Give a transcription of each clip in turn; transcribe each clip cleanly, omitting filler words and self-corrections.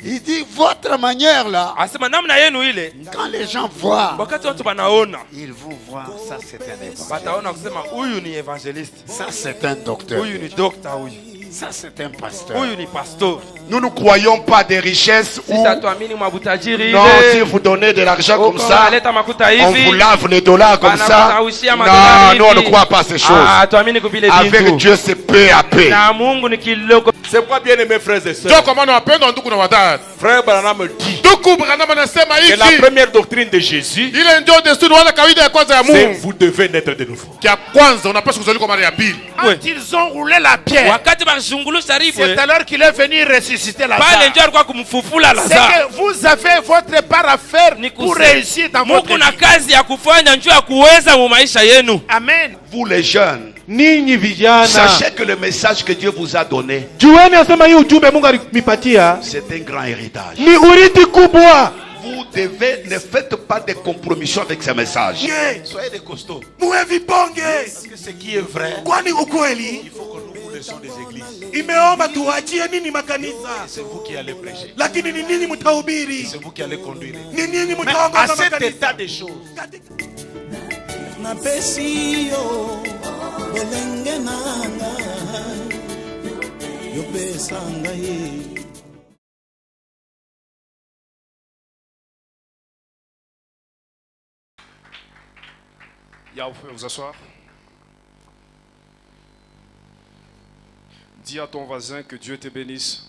Il dit votre manière là. Asema namna yenu ile. Quand les gens voient, Wakati watu banaona. ils vont voir ça c'est un évangéliste. Bataona kusema huyu ni evangeliste. Ça c'est un docteur. Huyu ni docteur huyu. Ça c'est un pasteur. Huyu ni pastor. Nous ne croyons pas des richesses où... Non, si vous donnez de l'argent comme ça, on vous lave les dollars comme ça. Non, nous on ne croit pas à ces choses. Avec Dieu c'est peu à peu. C'est quoi bien aimé frères et sœurs? Frère Branham dit que la première doctrine de Jésus, c'est vous devez naître de nouveau. Quand ils ont roulé la pierre, c'est alors qu'il est venu ressusciter Lazare. C'est que vous avez votre part à faire pour réussir dans votre vie. Amen. Vous les jeunes, sachez que le message que Dieu vous a donné, c'est un grand héritage. Vous devez, ne faites pas de compromissions avec ce message. soyez des costauds. Parce que ce qui est vrai, il faut que nous vous laissons des églises. C'est vous qui allez prêcher. C'est vous qui allez conduire. Mais à cet état des choses, Ya, vous pouvez vous asseoir. Dis à ton voisin que Dieu te bénisse.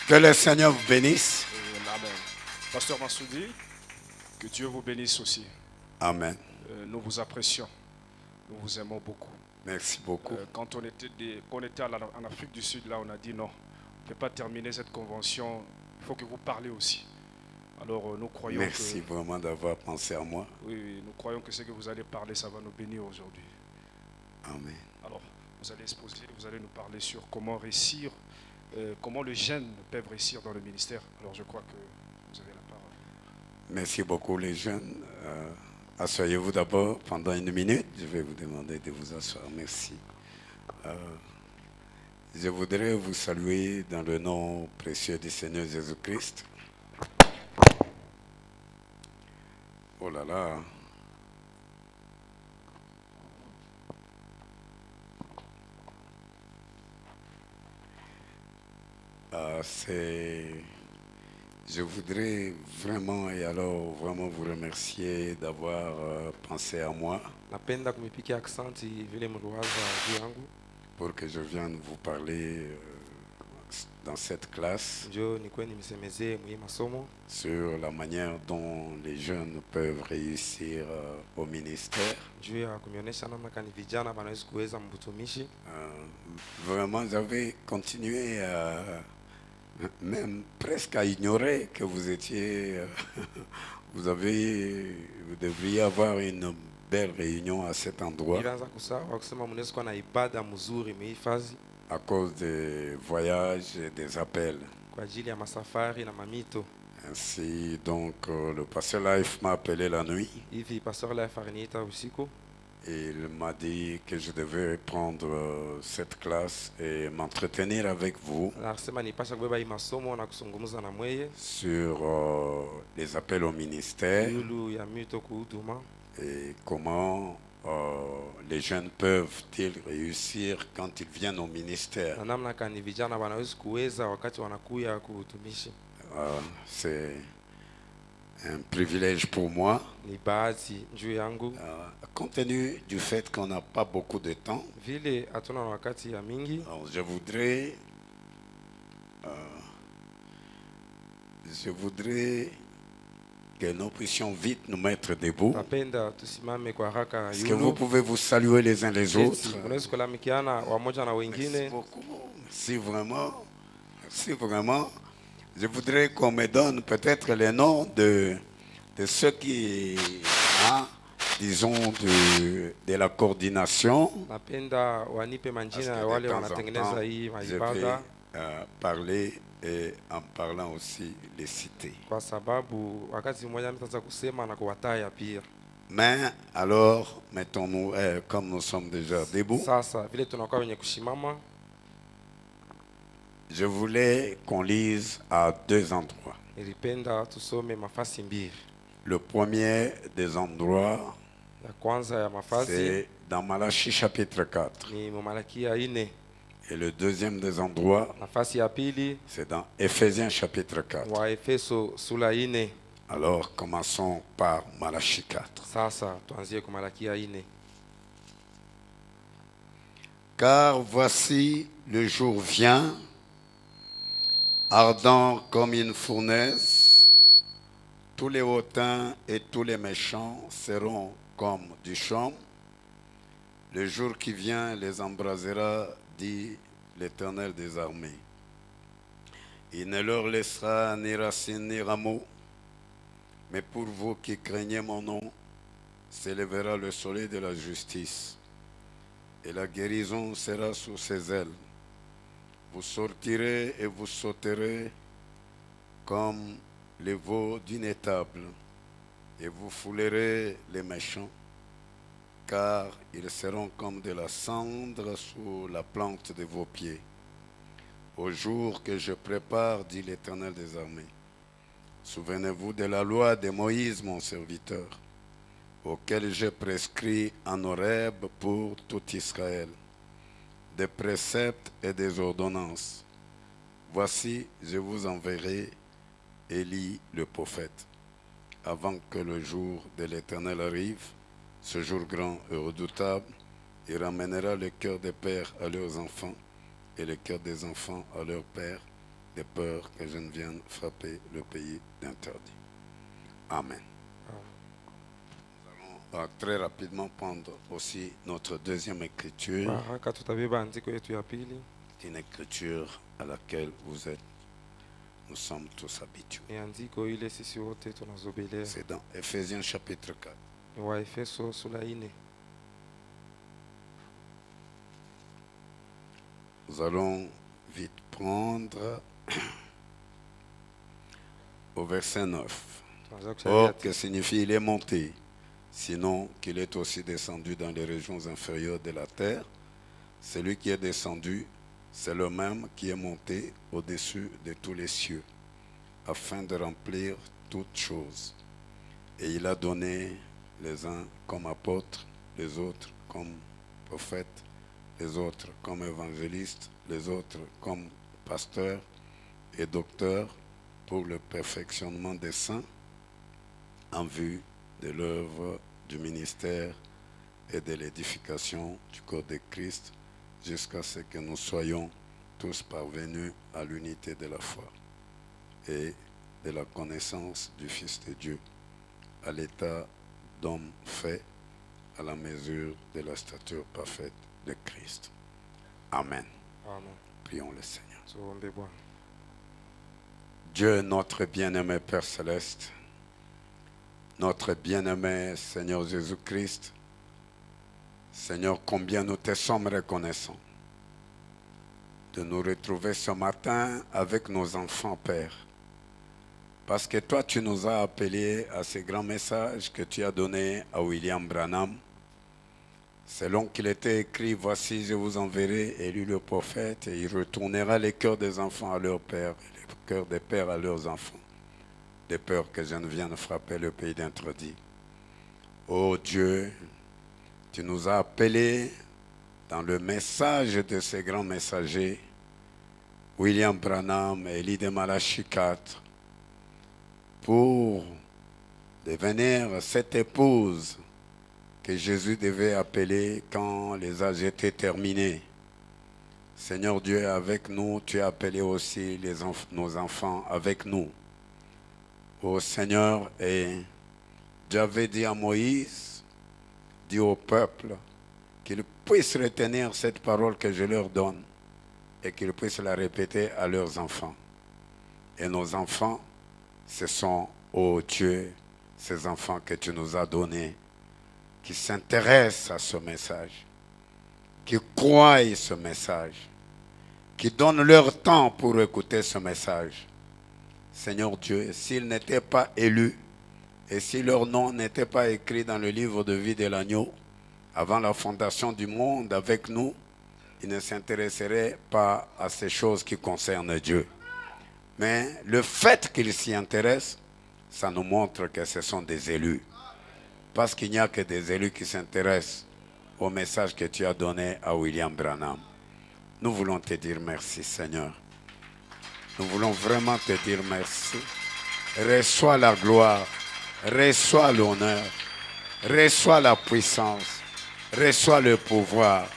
Que le Seigneur vous bénisse. Amen. Pasteur Massoudi, que Dieu vous bénisse aussi. Amen. Nous vous apprécions. Nous vous aimons beaucoup. Merci beaucoup. Quand on était en Afrique du Sud, là, on a dit non, on ne peut pas terminer cette convention. Il faut que vous parlez aussi. Alors, nous croyons Merci vraiment d'avoir pensé à moi. Oui, nous croyons que ce que vous allez parler, ça va nous bénir aujourd'hui. Amen. Alors, vous allez exposer, vous allez nous parler sur comment réussir, comment les jeunes peuvent réussir dans le ministère. Alors, je crois que vous avez la parole. Merci beaucoup les jeunes. Asseyez-vous d'abord pendant une minute. Je vais vous demander de vous asseoir. Merci. Je voudrais vous saluer dans le nom précieux du Seigneur Jésus-Christ. Oh là là. Je voudrais vraiment vraiment vous remercier d'avoir pensé à moi pour que je vienne vous parler dans cette classe sur la manière dont les jeunes peuvent réussir au ministère. Vraiment, j'avais continué même presque à ignorer que vous étiez, vous devriez avoir une belle réunion à cet endroit à cause des voyages et des appels. Ainsi, donc, le pasteur Life m'a appelé la nuit. Et il m'a dit que je devais prendre cette classe et m'entretenir avec vous sur les appels au ministère et comment les jeunes peuvent-ils réussir quand ils viennent au ministère. C'est un privilège pour moi. Compte tenu du fait qu'on n'a pas beaucoup de temps, alors je voudrais que nous puissions vite nous mettre debout. Est-ce que vous pouvez vous saluer les uns les autres? Merci beaucoup. Merci vraiment. Merci vraiment. Je voudrais qu'on me donne peut-être les noms de de ceux qui, disons, de la coordination, je vais parler et en parlant aussi les citer. Mais alors, mettons-nous, comme nous sommes déjà debout, je voulais qu'on lise à deux endroits. Le premier des endroits, c'est dans Malachie chapitre 4. Et le deuxième des endroits, c'est dans Éphésiens chapitre 4. Alors, commençons par Malachie 4. Car voici le jour vient, ardent comme une fournaise, tous les hautains et tous les méchants seront comme du chaume. Le jour qui vient les embrasera, dit l'Éternel des armées. Il ne leur laissera ni racine ni rameau, mais pour vous qui craignez mon nom, s'élèvera le soleil de la justice, et la guérison sera sous ses ailes. Vous sortirez et vous sauterez comme les veaux d'une étable, et vous foulerez les méchants, car ils seront comme de la cendre sous la plante de vos pieds. Au jour que je prépare, dit l'Éternel des armées. Souvenez-vous de la loi de Moïse, mon serviteur, auquel j'ai prescrit en Horeb pour tout Israël, des préceptes et des ordonnances. Voici, je vous enverrai Élie le prophète, avant que le jour de l'Éternel arrive, ce jour grand et redoutable. Il ramènera le cœur des pères à leurs enfants et le cœur des enfants à leurs pères, de peur que je ne vienne frapper le pays d'interdit. Amen. Nous allons très rapidement prendre aussi notre deuxième écriture. C'est une écriture à laquelle nous sommes tous habitués. C'est dans Éphésiens chapitre 4. Nous allons vite prendre au verset 9. Or, que signifie il est monté, sinon qu'il est aussi descendu dans les régions inférieures de la terre. Celui qui est descendu, c'est le même qui est monté au-dessus de tous les cieux, afin de remplir toutes choses. Et il a donné les uns comme apôtres, les autres comme prophètes, les autres comme évangélistes, les autres comme pasteurs et docteurs, pour le perfectionnement des saints, en vue de l'œuvre du ministère et de l'édification du corps de Christ, jusqu'à ce que nous soyons tous parvenus à l'unité de la foi et de la connaissance du Fils de Dieu, à l'état d'homme fait, à la mesure de la stature parfaite de Christ. Amen. Amen. Prions le Seigneur. Tuombe Bwana. Dieu, notre bien-aimé Père Céleste, notre bien-aimé Seigneur Jésus-Christ, Seigneur, combien nous te sommes reconnaissants de nous retrouver ce matin avec nos enfants, Père. Parce que toi, tu nous as appelés à ce grand message que tu as donné à William Branham. Selon qu'il était écrit, voici, je vous enverrai Élie le prophète, et il retournera les cœurs des enfants à leur père, et les cœurs des pères à leurs enfants, de peur que je ne vienne frapper le pays d'interdit. Ô Dieu, tu nous as appelés dans le message de ces grands messagers, William Branham et Élie de Malachie 4, pour devenir cette épouse que Jésus devait appeler quand les âges étaient terminés. Seigneur Dieu, avec nous, tu as appelé aussi nos enfants avec nous. Ô Seigneur, et Dieu avait dit à Moïse, dit au peuple, qu'ils puissent retenir cette parole que je leur donne et qu'ils puissent la répéter à leurs enfants. Et nos enfants, ce sont, ô Dieu, ces enfants que tu nous as donnés, qui s'intéressent à ce message, qui croient à ce message, qui donnent leur temps pour écouter ce message. Seigneur Dieu, s'ils n'étaient pas élus et si leur nom n'était pas écrit dans le livre de vie de l'agneau, avant la fondation du monde avec nous, ils ne s'intéresseraient pas à ces choses qui concernent Dieu. Mais le fait qu'ils s'y intéressent, ça nous montre que ce sont des élus. Parce qu'il n'y a que des élus qui s'intéressent au message que tu as donné à William Branham. Nous voulons te dire merci, Seigneur. Nous voulons vraiment te dire merci. Reçois la gloire, reçois l'honneur, reçois la puissance, reçois le pouvoir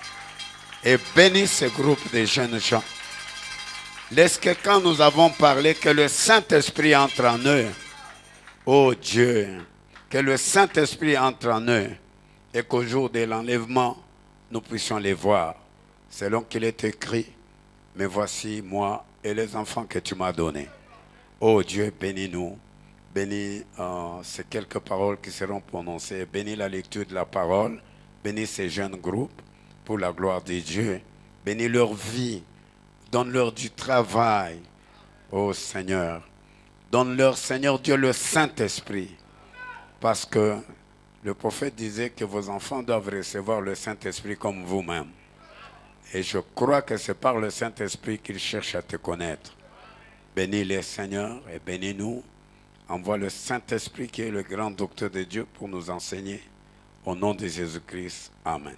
et bénis ce groupe de jeunes gens. Laisse que quand nous avons parlé, que le Saint-Esprit entre en eux, oh Dieu, que le Saint-Esprit entre en eux et qu'au jour de l'enlèvement, nous puissions les voir. Selon qu'il est écrit, mais voici moi et les enfants que tu m'as donnés. Oh Dieu, bénis-nous. Bénis ces quelques paroles qui seront prononcées. Bénis la lecture de la parole. Bénis ces jeunes groupes pour la gloire de Dieu. Bénis leur vie. Donne-leur du travail. Oh Seigneur. Donne-leur, Seigneur Dieu, le Saint-Esprit. Parce que le prophète disait que vos enfants doivent recevoir le Saint-Esprit comme vous-même. Et je crois que c'est par le Saint-Esprit qu'ils cherchent à te connaître. Bénis-les, Seigneur, et bénis-nous. Envoie le Saint-Esprit qui est le grand docteur de Dieu pour nous enseigner. Au nom de Jésus-Christ. Amen.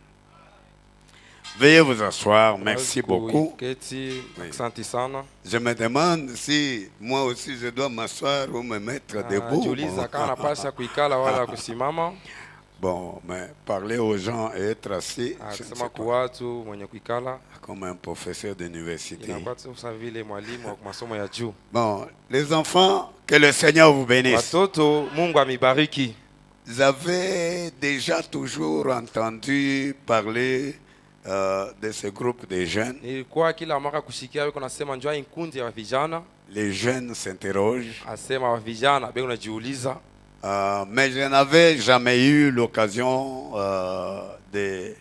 Veuillez vous asseoir. Merci beaucoup. Oui. Je me demande si moi aussi je dois m'asseoir ou me mettre debout. Bon, mais parler aux gens et être assis, comme un professeur d'université. Bon, les enfants, que le Seigneur vous bénisse. Vous avez déjà toujours entendu parler de ce groupe de jeunes. Les jeunes s'interrogent. Mais je n'avais jamais eu l'occasion de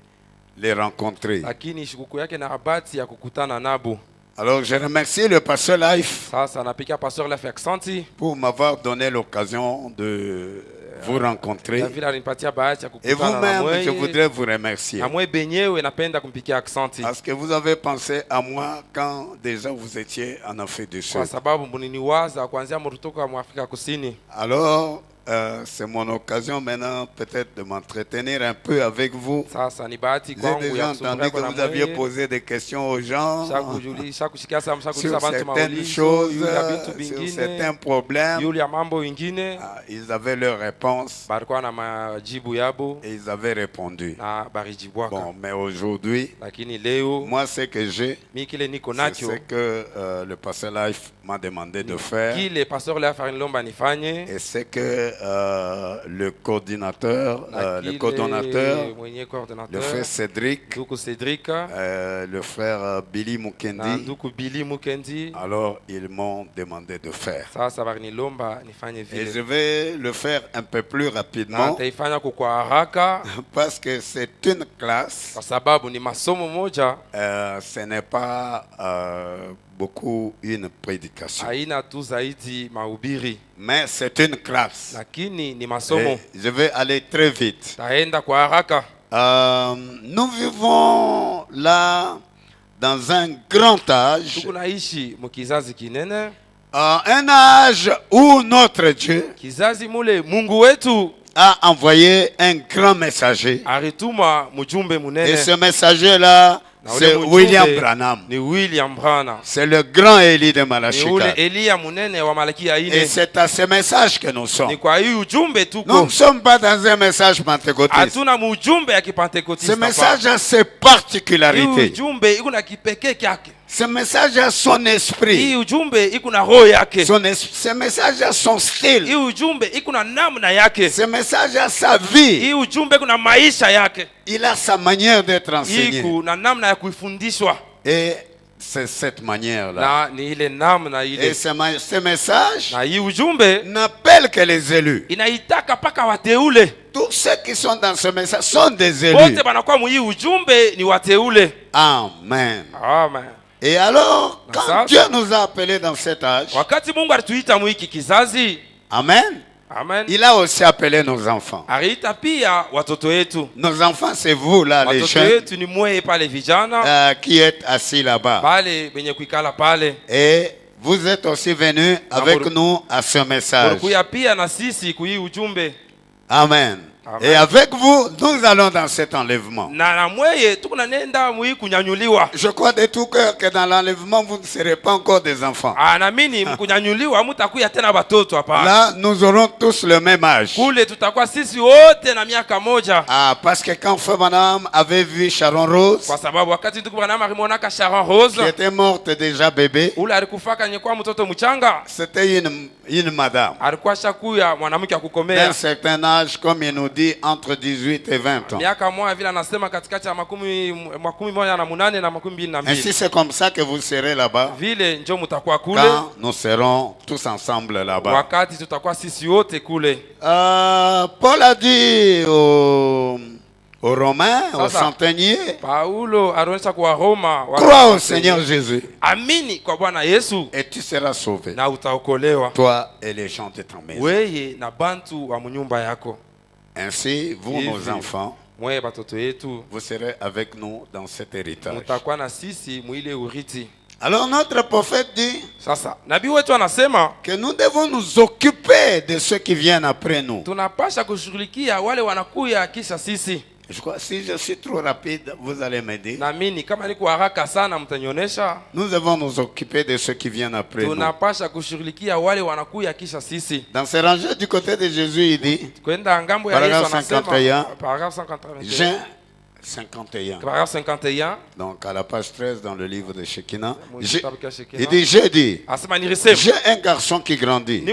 les rencontrer. Alors je remercie le pasteur Life pour m'avoir donné l'occasion de vous rencontrer. Et vous-même, je voudrais vous remercier. Parce que vous avez pensé à moi quand déjà vous étiez en Afrique du Sud. Alors, c'est mon occasion maintenant peut-être de m'entretenir un peu avec vous. J'ai déjà entendu que vous aviez posé des questions aux gens sur certaines choses, sur certains problèmes. Ils avaient leur réponse et ils avaient répondu. Bon, mais aujourd'hui, moi ce que j'ai, c'est ce que le pasteur Life m'a demandé de faire. Et c'est que le coordinateur, le frère Cédric, le frère Billy Mukendi, alors ils m'ont demandé de faire. Et je vais le faire un peu plus rapidement parce que c'est une classe, ce n'est pas beaucoup une prédication. Mais c'est une classe. Et je vais aller très vite. Nous vivons là dans un grand âge. Un âge où notre Dieu a envoyé un grand messager. Et ce messager-là, c'est William Branham. C'est le grand Élie de Malachika. Et c'est à ce message que nous sommes. Nous ne sommes pas dans un message pentecôtiste. Ce message a ses particularités. Ce message a son esprit. Ce message a son style. Ce message a sa vie. Il a sa manière d'être enseigné. Et c'est cette manière-là. Et ce message n'appelle que les élus. Tous ceux qui sont dans ce message sont des élus. Amen. Amen. Et alors, quand Dieu nous a appelés dans cet âge, Amen. Amen. Il a aussi appelé nos enfants. Nos enfants, c'est vous là, les jeunes, qui êtes assis là-bas. Et vous êtes aussi venus avec nous à ce message. Amen. Amen. Et avec vous, nous allons dans cet enlèvement. Je crois de tout cœur que dans l'enlèvement, vous ne serez pas encore des enfants. Là, nous aurons tous le même âge. Parce que quand Frère Branham avait vu Sharon Rose, qui était morte déjà bébé, c'était une madame d'un certain âge, comme il nous dit, entre 18 et 20 ans. Ainsi, c'est comme ça que vous serez là-bas quand nous serons tous ensemble là-bas. Paul a dit aux Romains, aux centeniers, crois au Seigneur Jésus et tu seras sauvé, toi et les gens de ton maison. Ainsi, vous, nos enfants, vous serez avec nous dans cet héritage. Alors notre prophète dit que nous devons nous occuper de ceux qui viennent après nous. Je crois que si je suis trop rapide, vous allez m'aider. Nous devons nous occuper de ceux qui viennent après nous. Dans ces rangées du côté de Jésus, il dit, paragraphe 51, Jean 51. Donc à la page 13 dans le livre de Shekinah, il dit, j'ai un garçon qui grandit.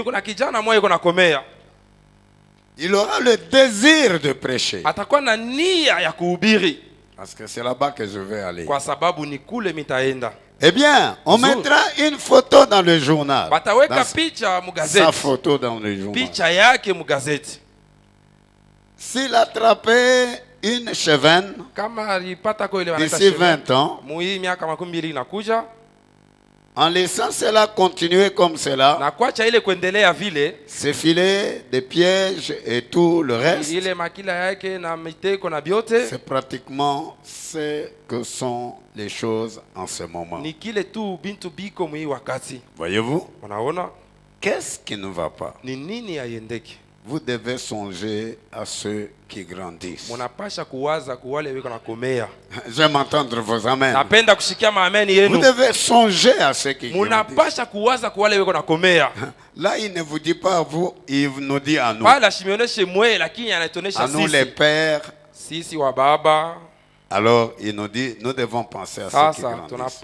Il aura le désir de prêcher. Parce que c'est là-bas que je vais aller. Eh bien, on mettra une photo dans le journal. Sa photo dans le journal. S'il attrapait une chevenne d'ici 20 ans, en laissant cela continuer comme cela, ces filets, des pièges et tout le reste, c'est pratiquement ce que sont les choses en ce moment. Voyez-vous, qu'est-ce qui ne va pas? Vous devez songer à ceux qui grandissent. J'aime entendre vos amens. Vous devez songer à ceux qui grandissent. Là, il ne vous dit pas à vous, il nous dit à nous. À nous les pères. Alors, il nous dit, nous devons penser à ceux qui grandissent.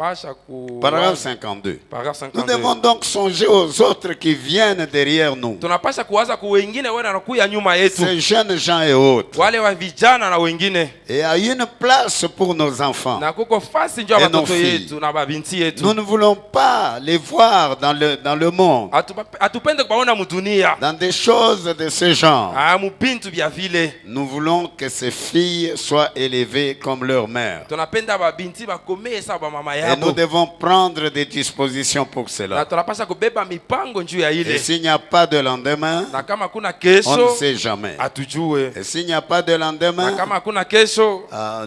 Paragraphe 52. Nous devons donc songer aux autres qui viennent derrière nous. Ces jeunes gens et autres. Et à une place pour nos enfants et nos filles. Nous ne voulons pas les voir dans le monde, dans des choses de ce genre. Nous voulons que ces filles soient élevées comme leur mère. Et nous devons prendre des dispositions pour cela. Et s'il n'y a pas de lendemain, on ne sait jamais. Et s'il n'y a pas de lendemain,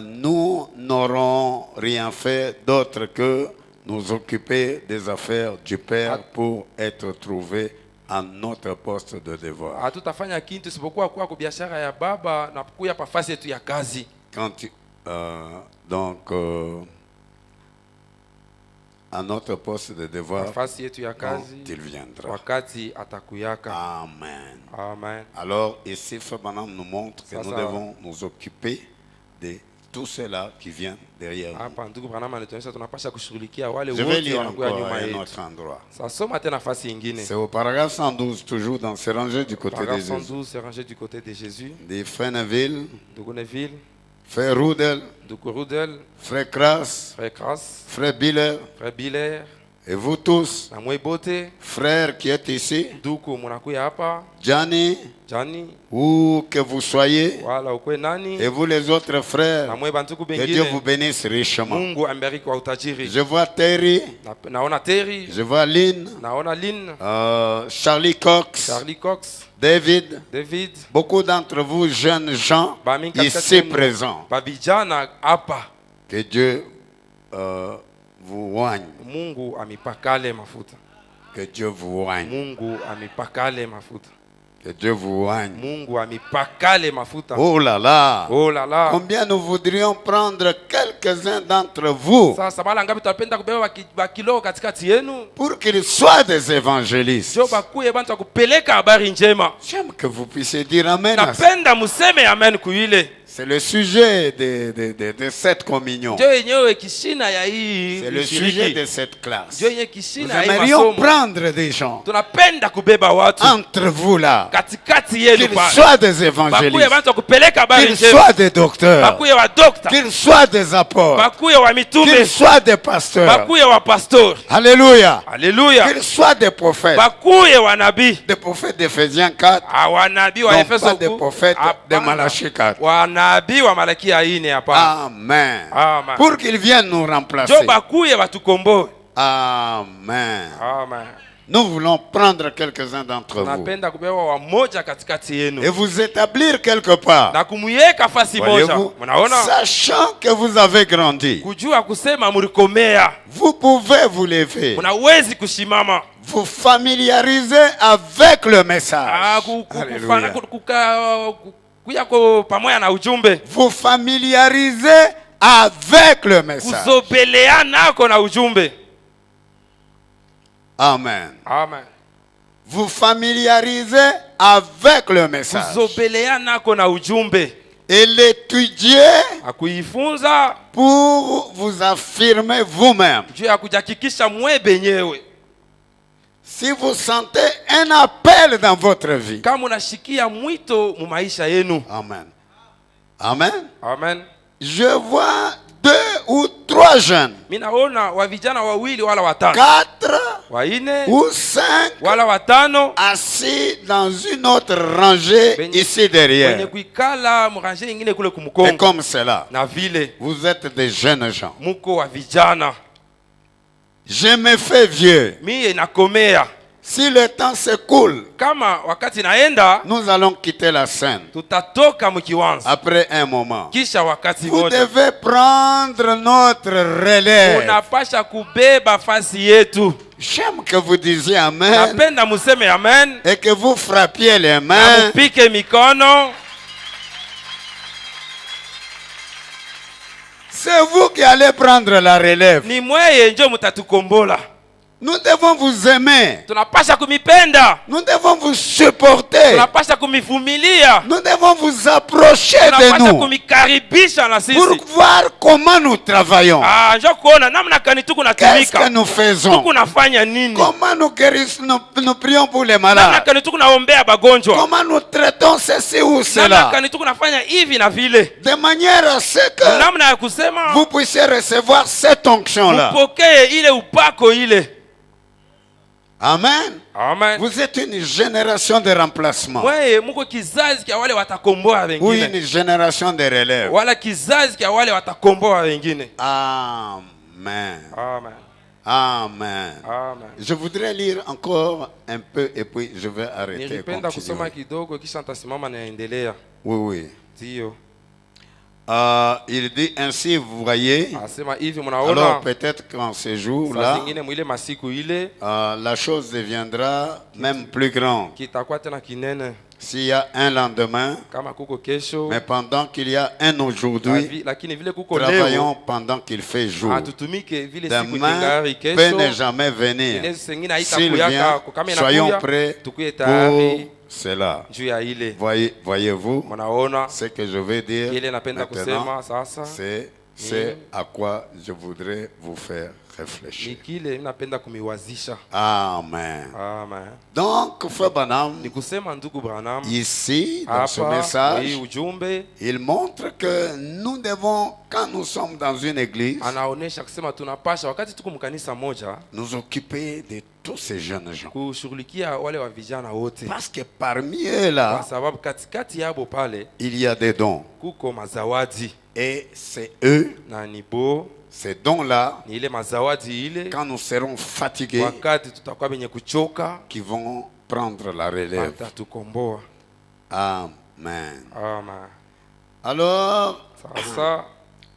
nous n'aurons rien fait d'autre que nous occuper des affaires du Père pour être trouvés à notre poste de devoir. À notre poste de devoir quand il viendra. Amen. Amen. Alors ici, Frère Branham nous montre que nous devons nous occuper de tout cela qui vient derrière nous. Je vais lire encore à un autre endroit. C'est au paragraphe 112, toujours dans ces rangées du côté de Jésus. Des Frère Neville, Frère Rudel, Frère Kras, Frère Biller, et vous tous, frères qui êtes ici, Johnny, où que vous soyez, et vous les autres frères, que Dieu vous bénisse richement. Je vois Terry, je vois Lynn, Charlie Cox, David, beaucoup d'entre vous jeunes gens ici présents. Que Dieu vous oigne. Que Dieu vous oigne. Que Dieu vous oigne. Oh là là. Oh là là. Combien nous voudrions prendre quelques-uns d'entre vous pour qu'ils soient des évangélistes. J'aime que vous puissiez dire Amen. C'est le sujet de cette communion. C'est le sujet de cette classe. Nous aimerions prendre des gens entre vous là, qu'ils soient des évangélistes, qu'ils soient des docteurs, qu'ils soient des apôtres, qu'ils soient des pasteurs. Alléluia. Qu'ils soient des prophètes. Des prophètes d'Éphésiens 4, non pas des prophètes de Malachie 4. Amen. Amen. Pour qu'ils viennent nous remplacer. Amen. Amen. Nous voulons prendre quelques-uns d'entre vous et vous établir quelque part. Voyez-vous, sachant que vous avez grandi, vous pouvez vous lever, vous familiariser avec le message. Alléluia. Vous familiariser avec le message. Amen. Amen. Vous familiariser avec le message. Et l'étudier pour vous affirmer vous-même. Si vous sentez un appel dans votre vie. Amen. Amen. Amen. Je vois 2 ou 3 jeunes. 4 ou 5 assis dans une autre rangée ici derrière. Et comme cela, vous êtes des jeunes gens. Je me fais vieux. Si le temps s'écoule, nous allons quitter la scène. Après un moment, vous devez prendre notre relève. J'aime que vous disiez Amen et que vous frappiez les mains. C'est vous qui allez prendre la relève. Nous devons vous aimer. Nous devons vous supporter. Nous devons vous approcher de nous pour voir comment nous travaillons. Qu'est-ce que nous faisons? Comment nous guérissons, nous prions pour les malades. Comment nous traitons ceci ou cela. De manière à ce que vous puissiez recevoir cette onction-là. Amen. Amen. Vous êtes une génération de remplacement. Ou une génération de relève. Amen. Amen. Amen. Amen. Je voudrais lire encore un peu et puis je vais arrêter. Oui, oui. Il dit ainsi, vous voyez, alors peut-être qu'en ce jour-là, la chose deviendra même plus grande. S'il y a un lendemain, mais pendant qu'il y a un aujourd'hui, travaillons pendant qu'il fait jour. Demain peut ne jamais venir. S'il vient, soyons prêts pour cela. Voyez-vous, ce que je veux dire maintenant, c'est à quoi je voudrais vous faire réfléchir. Amen. Amen. Donc, Frère Branham, ici, dans ce message, il montre que nous devons, quand nous sommes dans une église, nous occuper de tous ces jeunes gens. Parce que parmi eux là, il y a des dons. Et c'est eux, ces dons-là, quand nous serons fatigués, qui vont prendre la relève. Amen. Alors,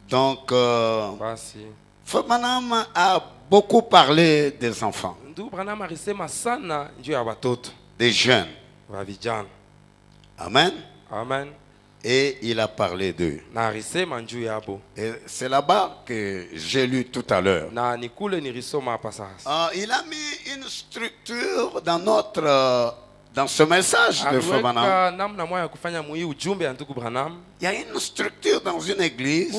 donc, Frère Branham a beaucoup parlé des enfants, des jeunes. Amen. Amen. Et il a parlé d'eux. Et c'est là-bas que j'ai lu tout à l'heure. Il a mis une structure dans ce message de Frère Branham. Il y a une structure dans une église.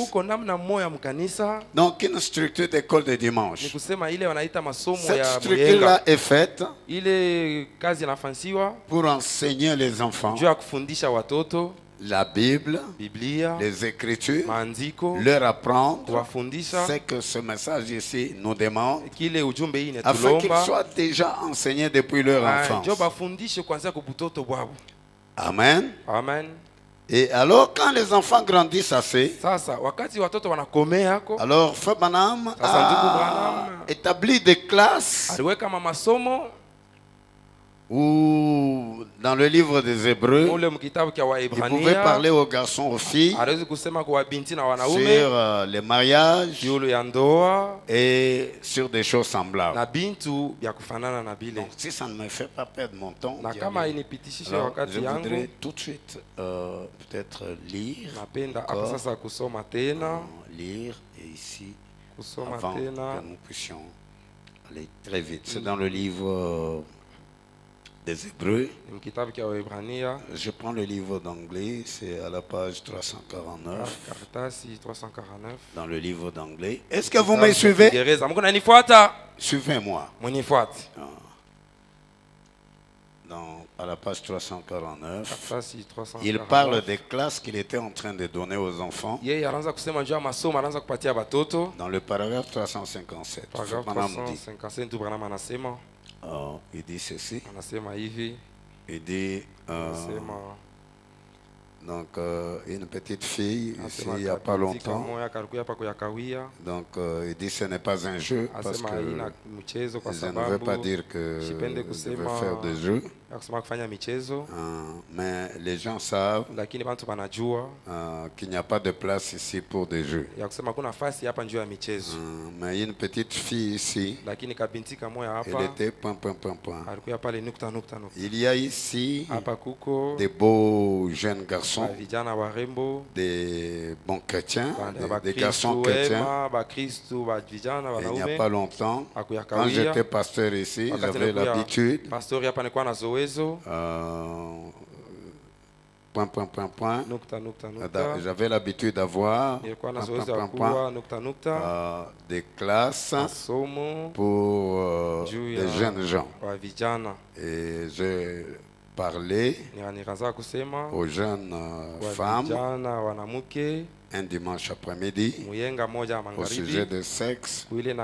Donc une structure d'école de dimanche. Cette structure-là est faite pour enseigner les enfants la Bible, les Écritures, leur apprendre ce que ce message ici nous demande, afin qu'ils soient déjà enseignés depuis leur enfance. Amen. Amen. Et alors, quand les enfants grandissent assez, alors Frère Branham a établi des classes où dans le livre des Hébreux, il pouvait parler aux garçons, aux filles, sur les mariages et sur des choses semblables. Donc, si ça ne me fait pas perdre mon temps, alors, je voudrais tout de suite peut-être lire lire et ici, avant que nous puissions aller très vite. C'est dans le livre des Hébreux. Je prends le livre d'anglais, c'est à la page 349. Dans le livre d'anglais. Est-ce que vous me suivez? Suivez-moi. À la page 349, il parle des classes qu'il était en train de donner aux enfants. Dans le paragraphe 357, il dit ceci. Il dit donc une petite fille ici il n'y a pas longtemps. Donc il dit ce n'est pas un jeu parce que je ne veux pas dire que je veux faire des jeux. Mais les gens savent qu'il n'y a pas de place ici pour des jeux. Mais une petite fille ici, elle était point. Il y a ici des beaux jeunes garçons, des bons chrétiens, des garçons chrétiens. Et il n'y a pas longtemps, quand j'étais pasteur ici, j'avais l'habitude j'avais l'habitude d'avoir des classes pour des jeunes gens. Et je parlais aux jeunes femmes un dimanche après-midi au sujet de sexe et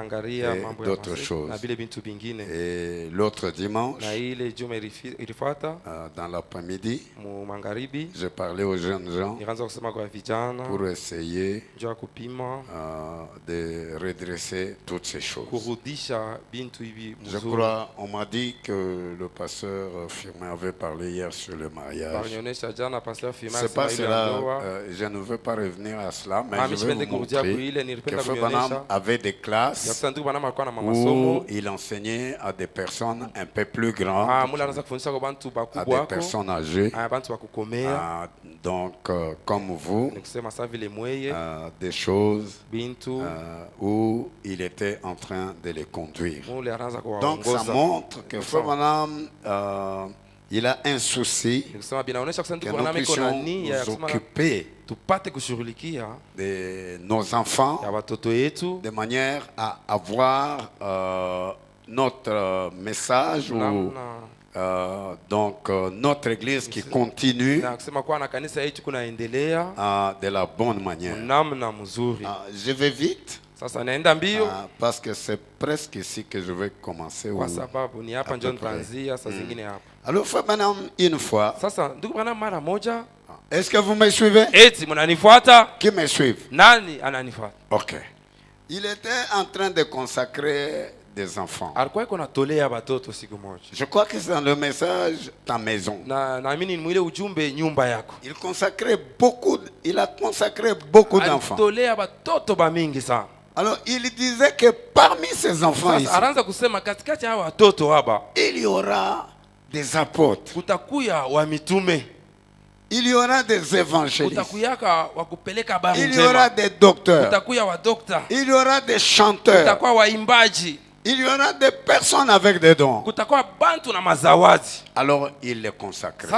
d'autres choses. Et l'autre dimanche, dans l'après-midi, je parlais aux jeunes gens pour essayer de redresser toutes ces choses. Je crois, on m'a dit que le pasteur Firmin avait parlé hier sur le mariage. C'est pas cela, je ne veux pas revenir à cela, mais je veux vous montrer que Frère Branham avait des classes où il enseignait à des personnes un peu plus grandes, à des personnes âgées, donc comme vous, des choses où il était en train de les conduire. Donc ça montre que Frère Branham Il a un souci que nous puissions nous occuper de nos enfants de manière à avoir notre message ou donc notre église qui continue de la bonne manière. Je vais vite parce que c'est presque ici que je vais commencer. Alors, frère Branham, une fois, est-ce que vous me suivez? Qui me suit? Ok. Il était en train de consacrer des enfants. Je crois que c'est dans le message ta maison. Il a consacré beaucoup d'enfants. Alors il disait que parmi ces enfants ici, il y aura des apôtres, il y aura des évangélistes, il y aura des docteurs, il y aura des chanteurs, il y aura des personnes avec des dons. Alors il les consacre.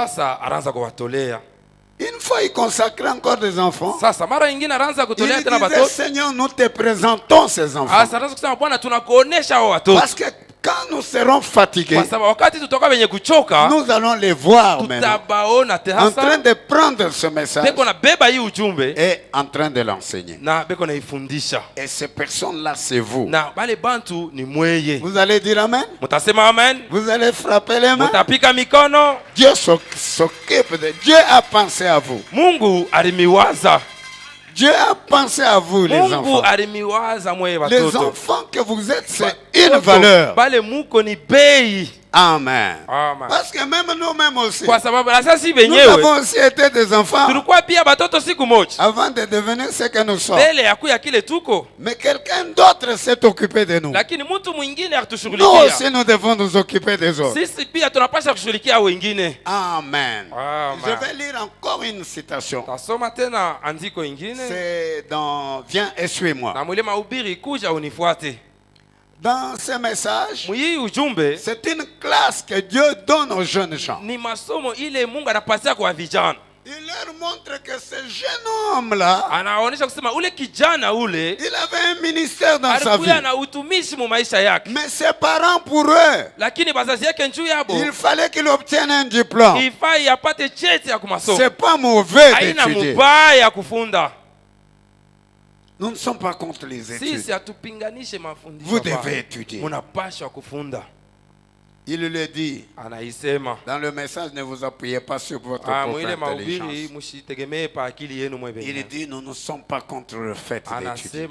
Une fois il consacrait encore des enfants, il disait, Seigneur, nous te présentons ces enfants. Parce que quand nous serons fatigués, nous allons les voir maintenant, en train de prendre ce message et en train de l'enseigner. Et ces personnes-là, c'est vous. Vous allez dire Amen. Vous allez frapper les mains. Dieu s'occupe de... Dieu a pensé à vous. Dieu a pensé à vous, les enfants. Les enfants que vous êtes, c'est une valeur. Amen. Parce que même nous-mêmes aussi, nous avons aussi été des enfants avant de devenir ce que nous sommes. Mais quelqu'un d'autre s'est occupé de nous. Nous aussi, nous devons nous occuper des autres. Amen. Je vais lire encore une citation. C'est dans Viens et suis-moi. Dans ce message, c'est une classe que Dieu donne aux jeunes gens. Il leur montre que ce jeune homme-là, il avait un ministère dans sa vie. Mais ses parents, pour eux, il fallait qu'il obtienne un diplôme. C'est pas mauvais d'étudier. Nous ne sommes pas contre les études. Vous devez étudier. Il le dit dans le message, ne vous appuyez pas sur votre propre intelligence. Il dit, nous ne sommes pas contre le fait d'étudier.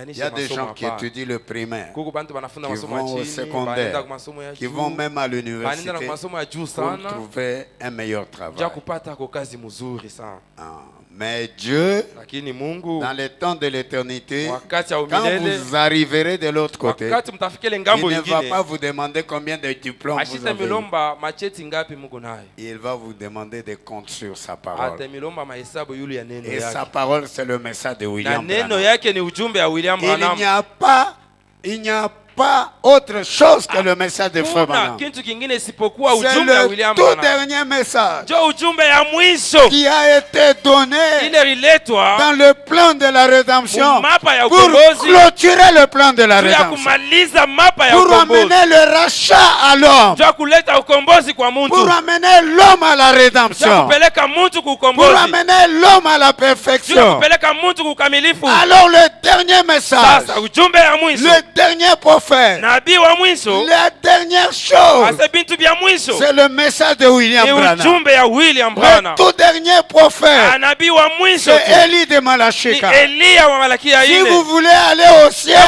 Il y a des gens qui étudient le primaire, qui vont au secondaire, qui vont même à l'université pour trouver un meilleur travail. Mais Dieu, dans le temps de l'éternité, quand vous arriverez de l'autre côté, il ne va pas vous demander combien de diplômes vous avez. Il va vous demander de compter sur sa parole. Et sa parole, c'est le message de William Branham. Il n'y a pas autre chose que le message de Frère Branham. C'est le tout dernier message qui a été donné dans le plan de la rédemption pour clôturer le plan de la rédemption, pour amener le rachat à l'homme, pour amener l'homme à la rédemption, pour amener l'homme à la perfection. Alors le dernier message, le dernier prophète, la dernière chose, c'est le message de William Branham. Le tout dernier prophète, c'est Élie de Malachika. Si vous voulez aller au ciel,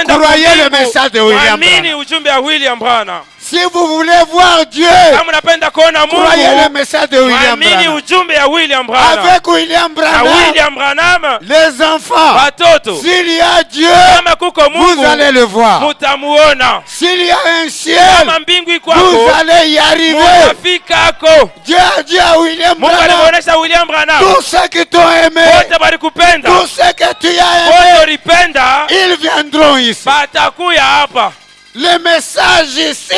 croyez le message de William Branham. Si vous voulez voir Dieu, croyez le message de William Branham. Avec William Branham, les enfants, s'il y a Dieu, vous allez le voir. S'il y a un ciel, vous allez y arriver. Dieu a dit à William Branham, tous ceux qui t'ont aimé, tous ceux que tu as aimé, ils viendront ici. Le message ici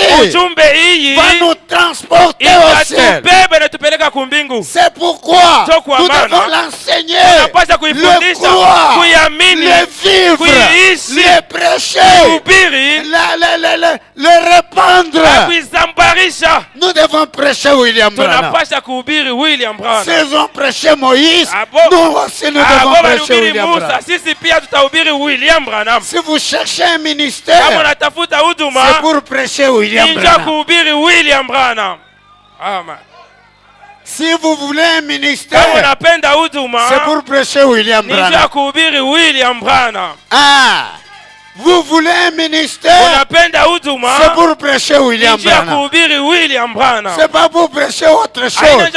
va nous transporter au ciel. C'est pourquoi nous devons l'enseigner, le croire, le vivre, le prêcher, le répandre. Nous devons prêcher William Branham. S'ils ont prêché Moïse, nous aussi nous devons prêcher William Branham. Si vous cherchez un ministère, c'est pour prêcher William Branham. Amen. Si vous voulez un ministère, c'est pour prêcher William Branham. Ah, vous voulez un ministère, c'est pour prêcher William Branham. C'est pas pour prêcher autre chose.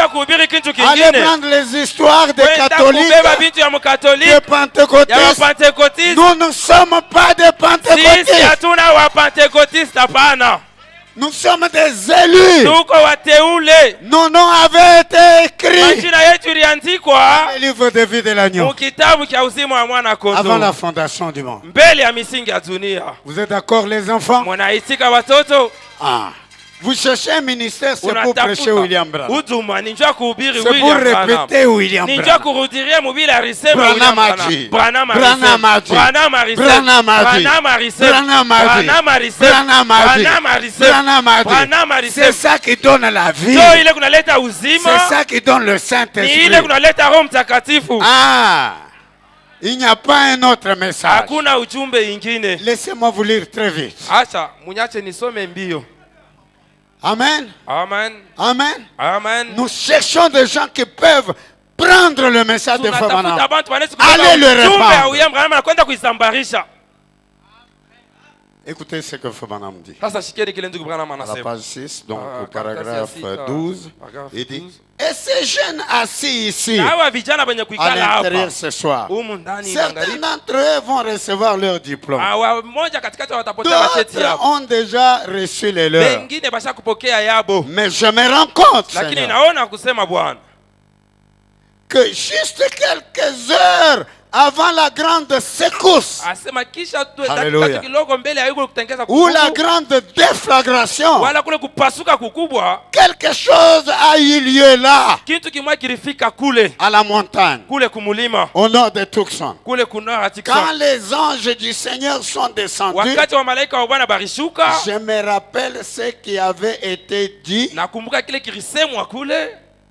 Allez prendre les histoires des catholiques, des pentecôtistes. Nous ne sommes pas des pentecôtistes. Nous sommes des élus. Nos noms avaient été écrits dans le livre de vie de l'agneau avant la fondation du monde. Vous êtes d'accord, les enfants? Ah. Vous cherchez un ministère, c'est pour prêcher William Branham. C'est pour répéter William Branham. C'est ça qui donne la vie. C'est ça qui donne le Saint-Esprit. Ah, il n'y a pas un autre message. Laissez-moi vous lire très vite. Amen. Amen. Amen. Amen. Nous cherchons des gens qui peuvent prendre le message de Frère Branham. Allez le répandre. Écoutez ce que Frère Branham dit. À la page 6, donc au paragraphe 12, il dit: et ces jeunes assis ici, à l'intérieur ce soir, certains d'entre eux vont recevoir leur diplôme. D'autres ont déjà reçu les leurs. Mais je me rends compte, Seigneur, que juste quelques heures avant la grande secousse, Alléluia, ou la grande déflagration, quelque chose a eu lieu là, à la montagne, au nord de Tucson. Quand les anges du Seigneur sont descendus, je me rappelle ce qui avait été dit,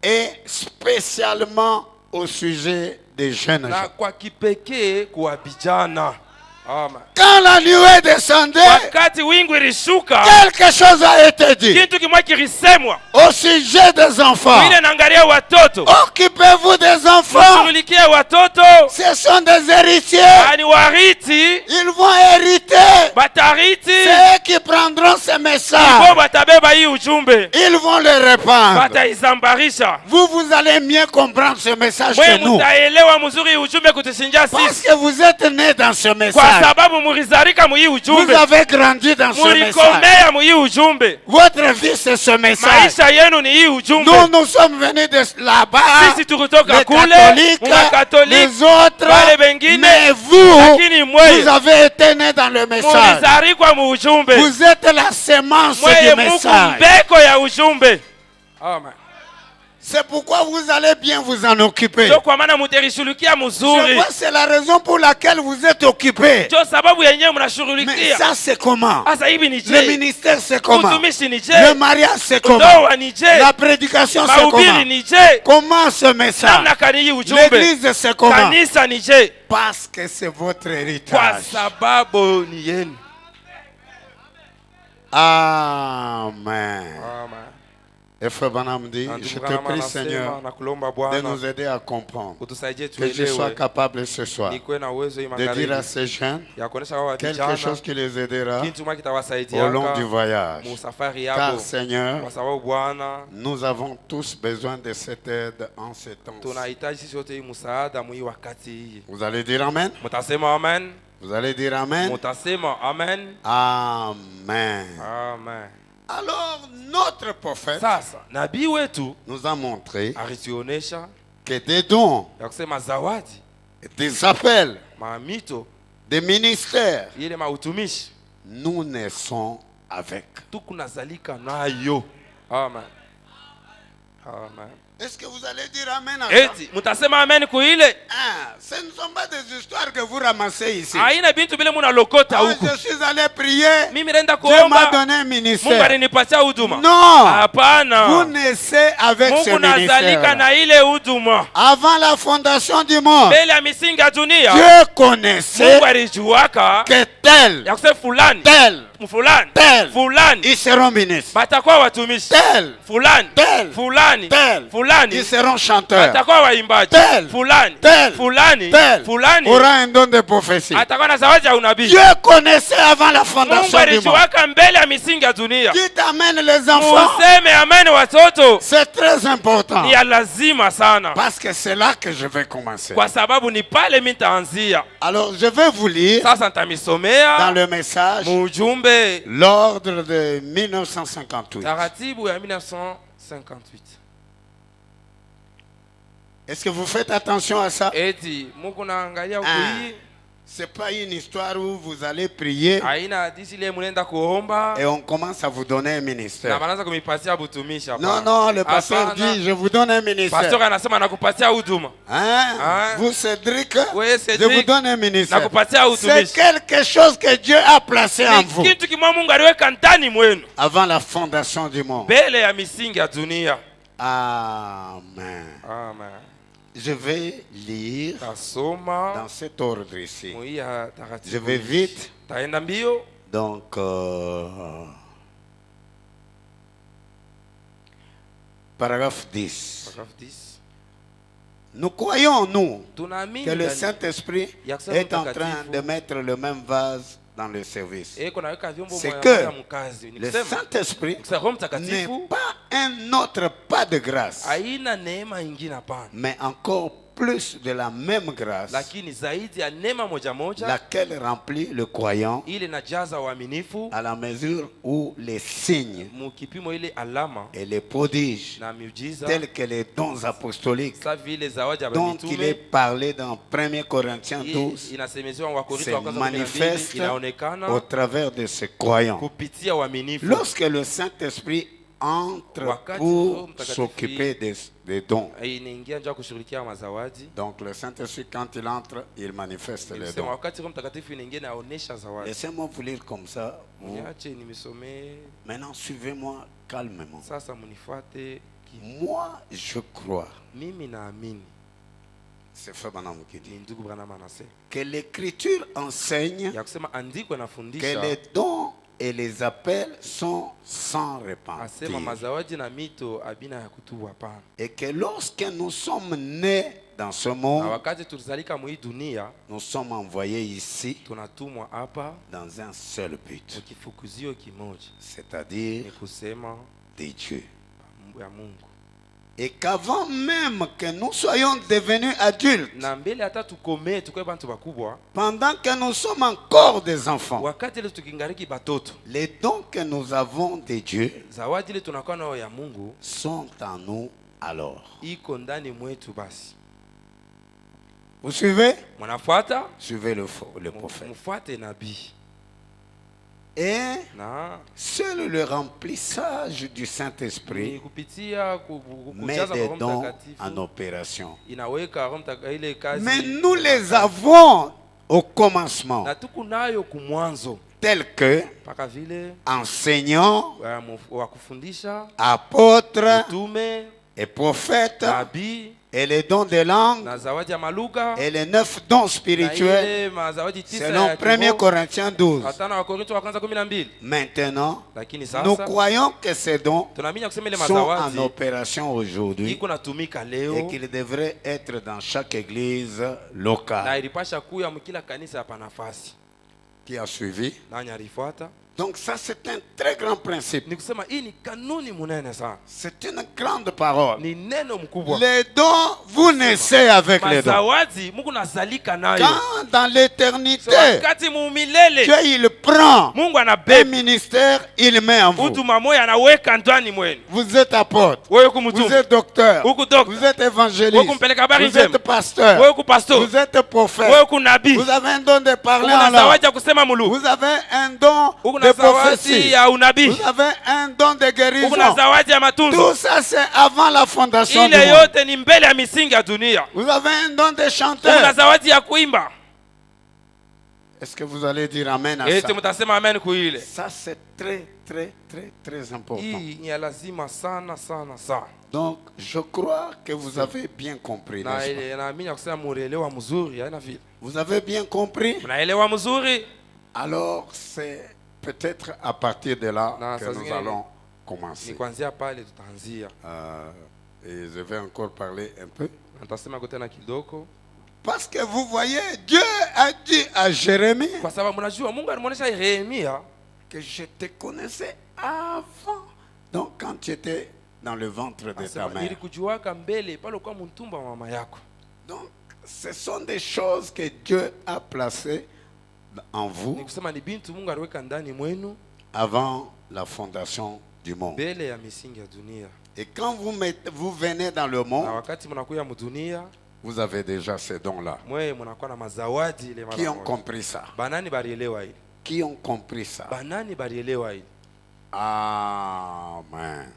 et spécialement au sujet des jeunes gens. Quand la nuée descendait, quelque chose a été dit au sujet des enfants. Occupez-vous des enfants. Ce sont des héritiers. Ils vont hériter. C'est eux qui prendront ces messages. Ils vont les répandre. Vous allez mieux comprendre ce message que nous. Parce que vous êtes nés dans ce message. Vous avez grandi dans ce message. Votre vie, c'est ce message. Nous sommes venus de là-bas, les catholiques, les autres, mais vous avez été nés dans le message. Vous êtes la sémence du message. Amen. C'est pourquoi vous allez bien vous en occuper. Je vois c'est la raison pour laquelle vous êtes occupés. Mais ça c'est comment? Le ministère c'est comment? Le mariage c'est comment? La prédication c'est comment? Comment ce message? L'église c'est comment? Parce que c'est votre héritage. Amen. Et Frère Branham dit: je te prie, Seigneur, de nous aider à comprendre, que je sois capable ce soir de dire à ces jeunes quelque chose qui les aidera au long du voyage. Car, Seigneur, nous avons tous besoin de cette aide en ces temps. Vous allez dire Amen? Vous allez dire Amen? Amen. Amen. Alors, notre prophète nous a montré que des dons, des appels, des ministères, nous naissons avec. Amen. Amen. Est-ce que vous allez dire amen à ça? Mutasema amen kuile. Ce ne sont pas des histoires que vous ramassez ici. Aina bintu bile muna lokota huku. Je suis allé prier. Mimi nenda Dieu m'a kuomba. donné un ministère. Mungu alinipatia huduma. Non. Hapana. Vous naissez avec ce Mungu nazalika ministère. na ile huduma. Avant la fondation du monde, Mbele ya misingi ya dunia. Dieu connaissait Mungu alijuaka que tel, ya kusema fulani, tel, fulani, tel, fulani ils seront ministres. batakuwa watumishi. Tel, Fulani, tel, fulani, tel, fulani ils seront chanteurs. batakuwa waimbaji. Tel, Fulani, tel, fulani, tel, fulani aura un don de prophétie. atakuwa na zawadi ya unabii. Dieu connaissait avant la Mungu fondation du monde. alijuaka mbele ya misingi ya dunia. Dites amen les enfants. Museme amen watoto. C'est très important. Ni ya lazima sana. Parce que c'est là que je vais commencer. Kwa sababu ni pale mimi nitaanzia. Alors je vais vous lire Sasa dans nitamisomea le message mujumbe l'ordre de 1958. taratibu ya 1958. Est-ce que vous faites attention à ça? Eti Mungu naangalia huku. C'est pas une histoire où vous allez prier Haina hadisi ile mnaenda kuomba et on commence à vous donner un na ministère. wanaanza kumipatia butumishi hapa. Non, non, le pasteur dit, je vous donne un ministère. Pastor anasema nakupatia huduma. Hein? Vous, Cédric, Oui, je Cédric, vous donne un ministère. nakupatia C'est utumishi. quelque chose que Dieu a placé en Ni vous kitu kimwa Mungu aliweka ndani mwenu avant la fondation du monde. mbele ya misingi ya dunia. Amen. Amen. Je vais lire Tasoma dans cet ordre ici. muia taratibu. Je vais vite. Taenda mbio. Donc, paragraphe 10. Paragraphe 10. Nous croyons, nous, Tunaamini que le ndani Saint-Esprit ya Roho est en train Mtakatifu. de mettre le même vase dans le service. Eko naweka vyombo C'est moja que moja mkazi. Le Nikusema Saint-Esprit Roho n'est Mtakatifu pas un autre pas de grâce, haina neema ingine hapana, mais encore plus de la même grâce, lakini zaidi ya neema moja moja laquelle remplit le croyant ile najaza uaminifu à la mesure où les signes mukipimo ile alama et les prodiges, na miujiza tels que les dons apostoliques, sa vile zawadi ya dont il est mitume parlé dans 1 Corinthiens 12, inasemezewa wa Korinto se wa kwanza 12 manifeste au inaonekana travers de ce croyant. kupitia uaminifu. Lorsque le Saint-Esprit entre Wakati Roho pour Mtakatifu s'occuper des dons. inaingia njoo kushughulikia mazawadi. Donc le Saint-Esprit, quand il entre, il manifeste les Nilisema dons. wakati Roho Mtakatifu inaingia naonesha zawadi. Laissez-moi vous lire comme ça. Vous. Niache nimisomee Maintenant, suivez-moi calmement. sasa, munifuate. Moi, je crois, Mimi naamini, c'est Frère Branham qui ni dit, ndugu Branham anasema que l'Écriture enseigne ya kusema andiko que inafundisha les dons et les appels sont sans asema repentir. mazawadi na mito abina ya kutubu hapana. Et que lorsque nous sommes nés dans ce Na monde, wakati tulizalika mwa hii dunia nous sommes envoyés ici tunatumwa hapa dans un seul but, kwa kifukuzio kimoja, c'est-à-dire ni kusema de Dieu. ya Mungu. Et qu'avant même que nous soyons devenus adultes, Na mbele hata tukomee tukwe bantu bakubwa, pendant que nous sommes encore des enfants, wakati ile tukingariki batoto, les dons que nous avons de Dieu zawadi ile tunakuwa nayo ya Mungu sont en nous alors. iko ndani mwetu. Basi Vous suivez? mwanafuata, Suivez le prophète. mfuate nabii. Et Na seul le remplissage du ni Saint-Esprit kupitia met kujaza des kwa Roho dons Mtakatifu en opération. inaweka Roho Mtakatifu ile kazi. Mais nous les avons au commencement, na tuku nayo kumwanzo, tels que mpaka vile enseignants, wa kufundisha, apôtres mtume, et prophètes, nabii et les dons de langue, na zawadi ya malugha et les 9 dons na spirituels, ile mazawadi 9 selon ya 1 kiroho. Corinthiens 12. Watano wa Korinto wa kwanza 12. Maintenant, Lakini nous sasa croyons que ces dons tunaamini kusema ile sont en mazawadi opération aujourd'hui iko natumika et leo qu'ils devraient être dans chaque église na locale. ilipasha kuya mkila kanisa hapa nafasi. Qui a suivi? Nani alifuata? Donc ça, c'est un très grand principe. Ni kusema hii ni kanuni munene sana, C'est une grande parole. ni neno mkubwa. Les dons, vous naissez avec les dons. Mazawadi Mungu nazalika nayo. Quand dans l'éternité, Wakati muumilele Dieu il prend Mungu un anabeba ministère, il met en vous. huduma moja anaweka ndani mwenu. Vous êtes apôtre, Wewe vous kumtume, êtes docteur, huku dokta, vous êtes wewe évangéliste, kumpeleka habari vous êtes njema, pasteur, wewe kupastor, vous êtes prophète, wewe kunabii, vous avez un don de parler uko na en langue, zawadi ya kusema mulu, vous avez un don uko de prophétie. Vous avez un don de guérison. Tout ça, c'est avant la fondation du monde. Vous avez un don de chanteur. Est-ce que vous allez dire amen à ça? Ça, c'est très, très, très, très important. Donc, je crois que vous avez bien compris. Vous avez bien compris? Alors, c'est peut-être à partir de là que nous allons commencer. Et je vais encore parler un peu. Parce que vous voyez, Dieu a dit à Jérémie que je te connaissais avant. Donc, quand tu étais dans le ventre de ta mère. Donc, ce sont des choses que Dieu a placées en vous avant la fondation du monde. Et quand vous venez dans le monde, vous avez déjà ces dons-là. Qui ont compris ça? Qui ont compris ça? Amen.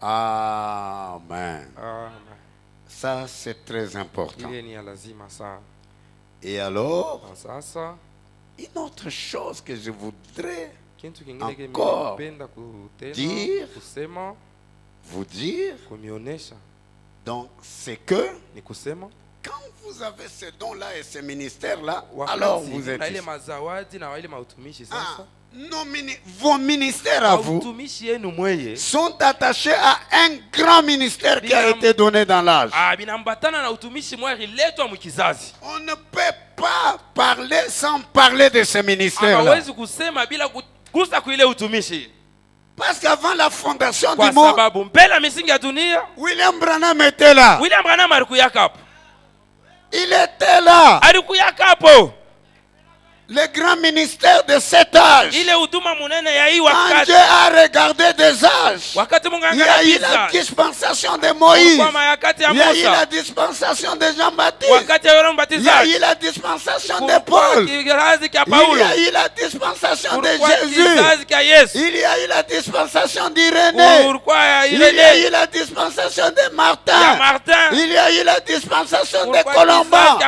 Amen. Ça, c'est très important. Et alors, une autre chose que je voudrais encore dire, vous dire, donc c'est que quand vous avez ce don-là et ce ministère-là, alors vous êtes ici. Vos ministères à vous sont attachés à un grand ministère qui a été donné dans l'âge. On ne peut pas parler sans parler de ce ministère-là. Parce qu'avant la fondation du monde, William Branham était là. Il était là. Le grand ministère de cet âge. Quand Dieu a regardé des âges, il y a eu la dispensation de Moïse, il y a eu la dispensation de Jean-Baptiste, il y a eu la dispensation de Paul, il y a eu la dispensation de Jésus, il y a eu la dispensation d'Irénée, il y a eu la dispensation de Martin, il y a eu la dispensation de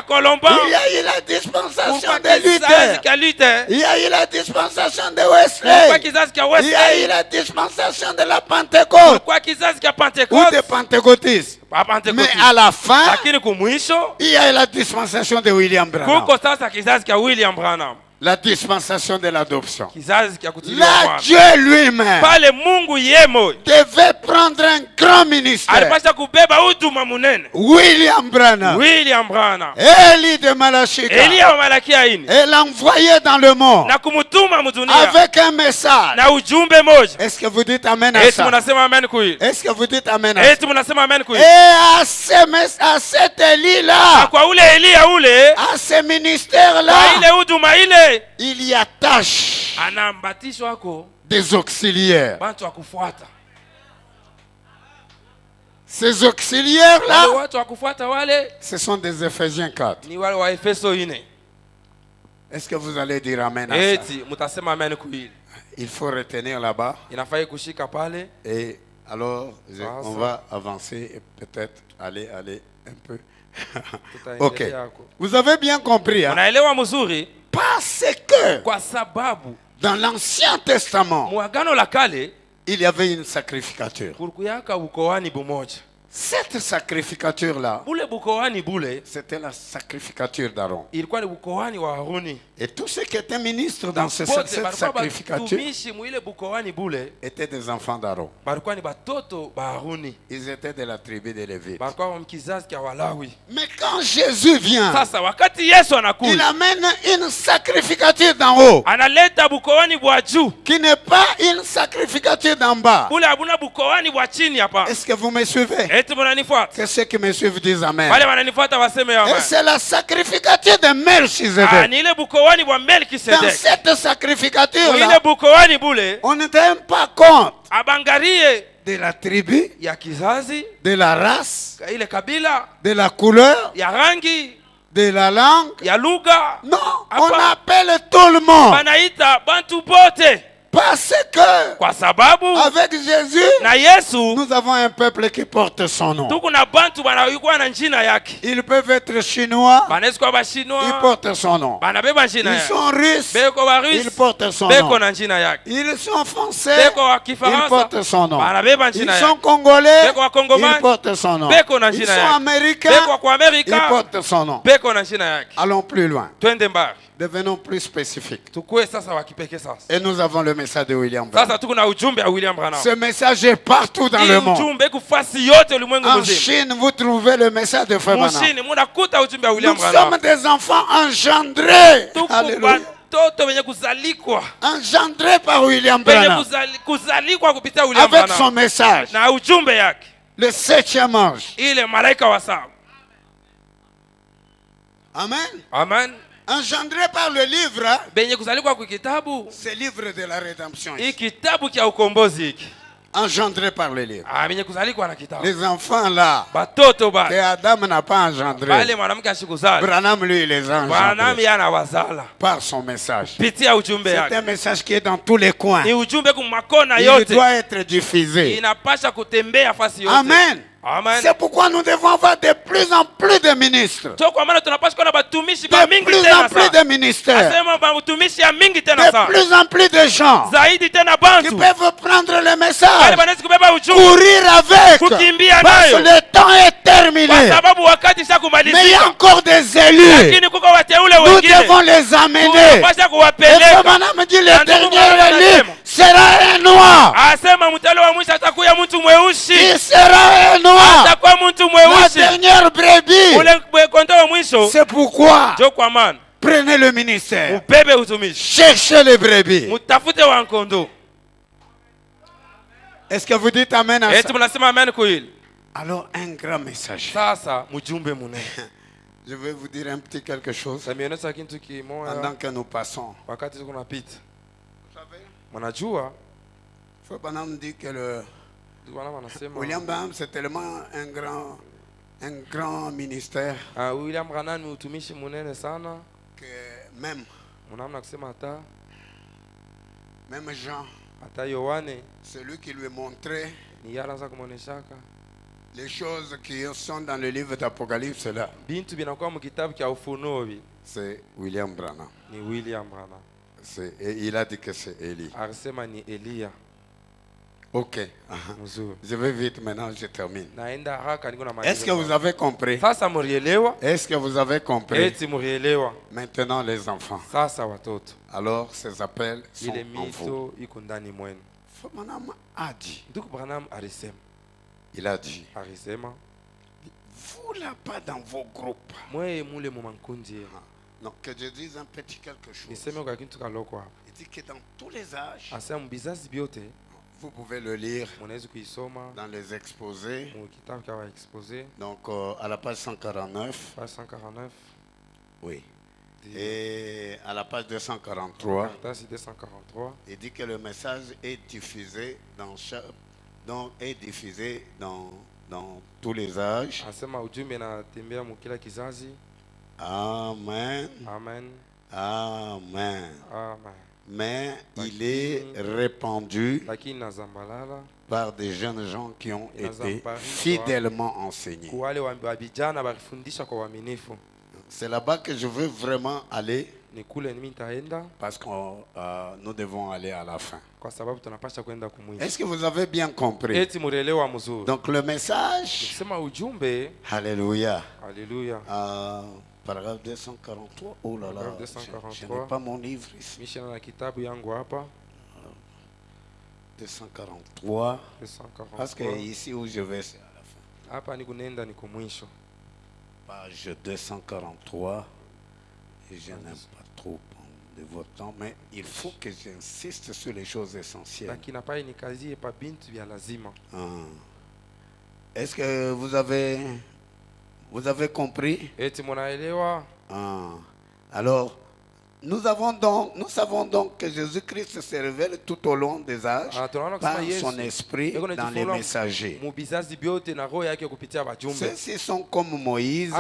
Colomban, il y a eu la dispensation de Luther, il y a eu la dispensation de Wesley, il y a eu la dispensation de la Pentecôte ou des pentecôtistes. Mais à la fin, il y a eu la dispensation de William Branham. La dispensation de l'adoption. Là, Dieu lui-même devait prendre un grand ministère. William Branham. Élie de Malachika. Et l'envoyer dans le monde avec un message. Est-ce que vous dites amen à ça? Est-ce que vous dites amen à ça? Et à cet Élie-là, à ce ministère-là, il y attache des auxiliaires. Ces auxiliaires-là, ce sont des Éphésiens 4. Est-ce que vous allez dire amen à ça? Il faut retenir là-bas. Et alors, on va avancer et peut-être aller un peu. Ok. Vous avez bien compris. Hein? Parce que dans l'Ancien Testament, il y avait une sacrificature. Cette sacrificature-là, c'était la sacrificature d'Aaron. Et tous ceux qui étaient ministres dans cette sacrificature étaient des enfants d'Aaron. Ils étaient de la tribu de Lévi. Mais quand Jésus vient, il amène une sacrificature d'en haut qui n'est pas une sacrificature d'en bas. Est-ce que vous me suivez? Que ceux qui me suivent disent amen. Et c'est la sacrificature de Melchizedek. Dans cette sacrificature-là, on ne tient pas compte de la tribu, de la race, de la couleur, de la langue. ya lugha. Non, on appelle tout le monde. Banaita bantu bote. Parce que Kwa sababu avec Jésus, na Yesu nous avons un peuple qui porte son nom. tuko na bantu banaikuwa na njina yake. Ils peuvent être chinois, Banaweza kuwa bashinoa, ils portent son nom. banabeba njina Ils yake. sont russes, Beko ba ils Rusi, portent son beko nom. na njina yake. Ils sont français, Beko wa ils Kifaransa, portent son nom. banabeba Ils njina sont yake. congolais, Beko wa ils Kongomani, portent son nom. beko na Ils njina sont yake. américains, Beko kwa ils Amerika, portent son nom. beko na njina yake. Allons plus loin. Twende mbali. Devenons plus spécifiques. Tukue sasa wa kipekee sasa. Et nous avons le message de William Branham. Sasa tuko na ujumbe wa William Branham. Ce message est partout dans Hii le monde. ujumbe kufasi yote ulimwengu En mzima. Chine, vous trouvez le message de Frère Branham. Mushini munakuta ujumbe wa William Nous Branham. sommes des enfants engendrés. Tuko Alléluia. watoto wenye kuzalikwa. Engendrés par William Wenye Branham. kuzalikwa kupitia William Avec Branham. son message. Na ujumbe yake. Le 7e ange. Ile malaika wa saba. Amen. Amen. Engendré par le livre. Benye kuzalikwa kwa kitabu. C'est livre de la rédemption. Hii kitabu kia ukombozi hiki. Engendré par le livre. Benye kuzalikwa na kitabu. Les enfants là. Batoto Que ba. Adam n'a pas engendré. Bale mwanamke ashikuzala. Branham lui les a Branham engendrés. yana wazala. Par son message. Pitia ujumbe C'est yake. un message qui est dans tous les coins. Ni ujumbe kumakona Il yote. doit être diffusé. Inapasha kutembea fasi yote. Amen. Amen. C'est pourquoi nous devons avoir de plus en plus de ministres. So kwa maana tunapaswa kuwa na batumishi ba De mingi plus tena en plus sana. de ministères. Asema batumishi ya mingi tena De sana. plus en plus de gens Zaidi tena qui bantu. peuvent prendre le Bale message, banaweza kubeba ujumbe. courir avec. Kukimbia Parce que nayo. le temps est Kwa terminé. sababu wakati sha Mais il y a kumalizika. encore des élus. Lakini kuko wateule Nous wengine. devons les amener. Tunapaswa Et kuwapeleka. Madame dit, le Ndio dernier Bwana élu anasema. sera un noir. Asema mtalo wa mwisho atakuya mtu mweusi. Il sera un noir. Atakuwa mtu La mweusi. dernière brebis. Ule konto wa mwisho. C'est pourquoi Jo kwa maana. prenez le ministère. Ubebe utumishi. Cherchez les brebis. Mutafute wa nkondo. Est-ce que vous dites amen à Eti ça? mnasema amen kuhili. Alors, un grand message. Sasa mjumbe munene. Je vais vous dire un petit quelque chose Samionyesha kitu kimoja pendant que nous passons. wakati tuko napita. Vous savez, Mnajua Frère Branham dit que le Bwana anasema William Branham, c'est tellement un grand ministère William Branham ni utumishi munene sana que même mnaamna kusema hata Jean, Yohane celui qui lui montrait ni yaraanza kumuoneshaka les choses qui sont dans le livre d'Apocalypse là, bintu binakuwa mu kitabu cha Ufunuo c'est William Branham. ni William Branham. Et il a dit que c'est Élie. Alisema ni Elia. Ok. Mzuri. Je vais vite maintenant, je termine. Naenda haraka niko na Est-ce que vous avez compris? Sasa murielewa? Est-ce que vous avez compris? Eti murielewa. Maintenant les enfants. Sasa watoto. Alors ces appels sont Ile en vous. mito iko ndani mwenu. Branham a dit. Ndugu Branham alisema. Il a dit. Alisema. Vous là pas dans vos groupes. Mwe mule mu mankundi. Non, que je dise un petit quelque chose. Niseme kwa kitu kaloko hapa. Il dit que dans tous les âges, Asema mbizazi biote vous pouvez le lire mnaweza kuisoma dans les exposés. mu kitabu cha exposé Donc à la page 149. page 149. Oui. Et à la page 243. Page 243. Il dit que le message est diffusé dans dans tous les âges. Asema ujumbe natembea mu kila kizazi. Amen. Amen. Amen. Amen. Mais il est répandu Lakini na zambalala par des jeunes gens qui ont été Nazambari, fidèlement enseignés. kwa wale wa vijana walifundisha kwa uaminifu. C'est là-bas que je veux vraiment aller Ni kule mimi nitaenda parce que nous devons aller à la fin. kwa sababu tunapaswa kwenda kumwisho. Est-ce que vous avez bien compris? Eti murielewa mzuri. Donc le message, Nikisema ujumbe, Alléluia. haleluya. Paragraphe 243. Oh là là, Paragraphe je 243. n'ai pas mon livre ici. Mishana na kitabu yangu hapa 243. 243. Parce que ici où je vais, c'est à la fin. Hapa ni kunenda ni kumwisho. Page 243. Et je n'aime pas trop prendre de votre temps, mais il faut que j'insiste sur les choses essentielles. Lakini hapa ni kazi pa bintu vya lazima. Est-ce que vous avez compris? Eti munaelewa? Alors, Nous savons donc que Jésus-Christ se révèle tout au long des âges par son esprit dans les messagers. Ceux-ci sont comme Moïse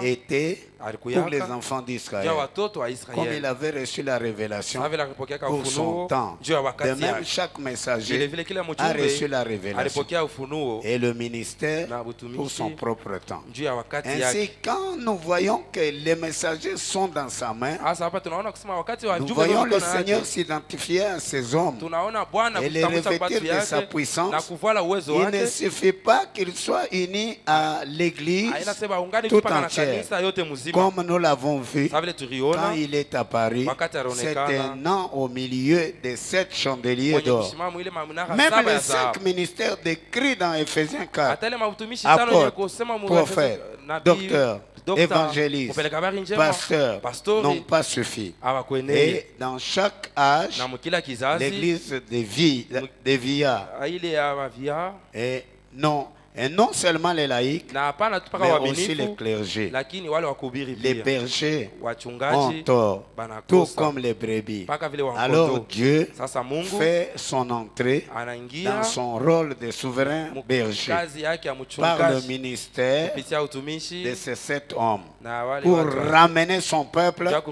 était pour les enfants d'Israël. Comme il avait reçu la révélation pour son temps. De même, chaque messager a reçu la révélation et le ministère pour son propre temps. Ainsi, quand nous voyons que les messagers sont dans sa main, nous voyons le Seigneur s'identifier à ces hommes et les revêtir de sa puissance. Il ne suffit pas qu'ils soient unis à l'Église tout entière. Comme nous l'avons vu quand il est apparu, c'est un an au milieu des 7 chandeliers d'or. Même les 5 ministères décrits dans Ephésiens 4, apôtres, prophètes, docteurs, évangélistes, pasteurs, n'ont pas suffi. Et dans chaque âge, l'église des villards et non seulement les laïcs, mais aussi les clergés. Les bergers ont tort, tout comme les brebis. Alors Dieu fait son entrée dans son rôle de souverain berger par le ministère de ces 7 hommes pour ramener son peuple à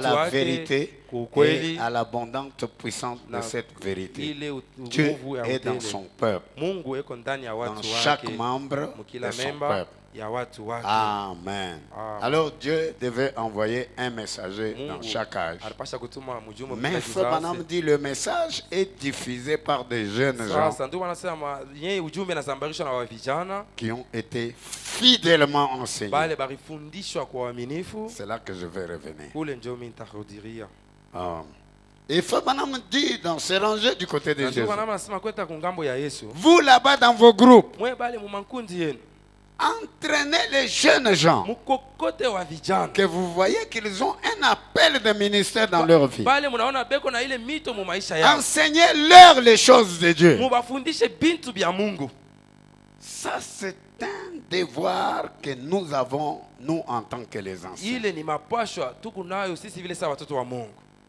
la vérité et à l'abondante puissance de cette vérité. Dieu est dans son peuple, dans chaque membre de son peuple. Amen. Alors Dieu devait envoyer un messager dans chaque âge. Mais Frère Branham dit le message est diffusé par des jeunes gens qui ont été fidèlement enseignés. C'est là que je vais revenir. Et Frère Branham dit dans ces rangées du côté de Jésus, vous là-bas dans vos groupes, entraînez les jeunes gens que vous voyez qu'ils ont un appel de ministère dans leur vie. Enseignez-leur les choses de Dieu. Ça, c'est un devoir que nous avons, nous, en tant que les anciens.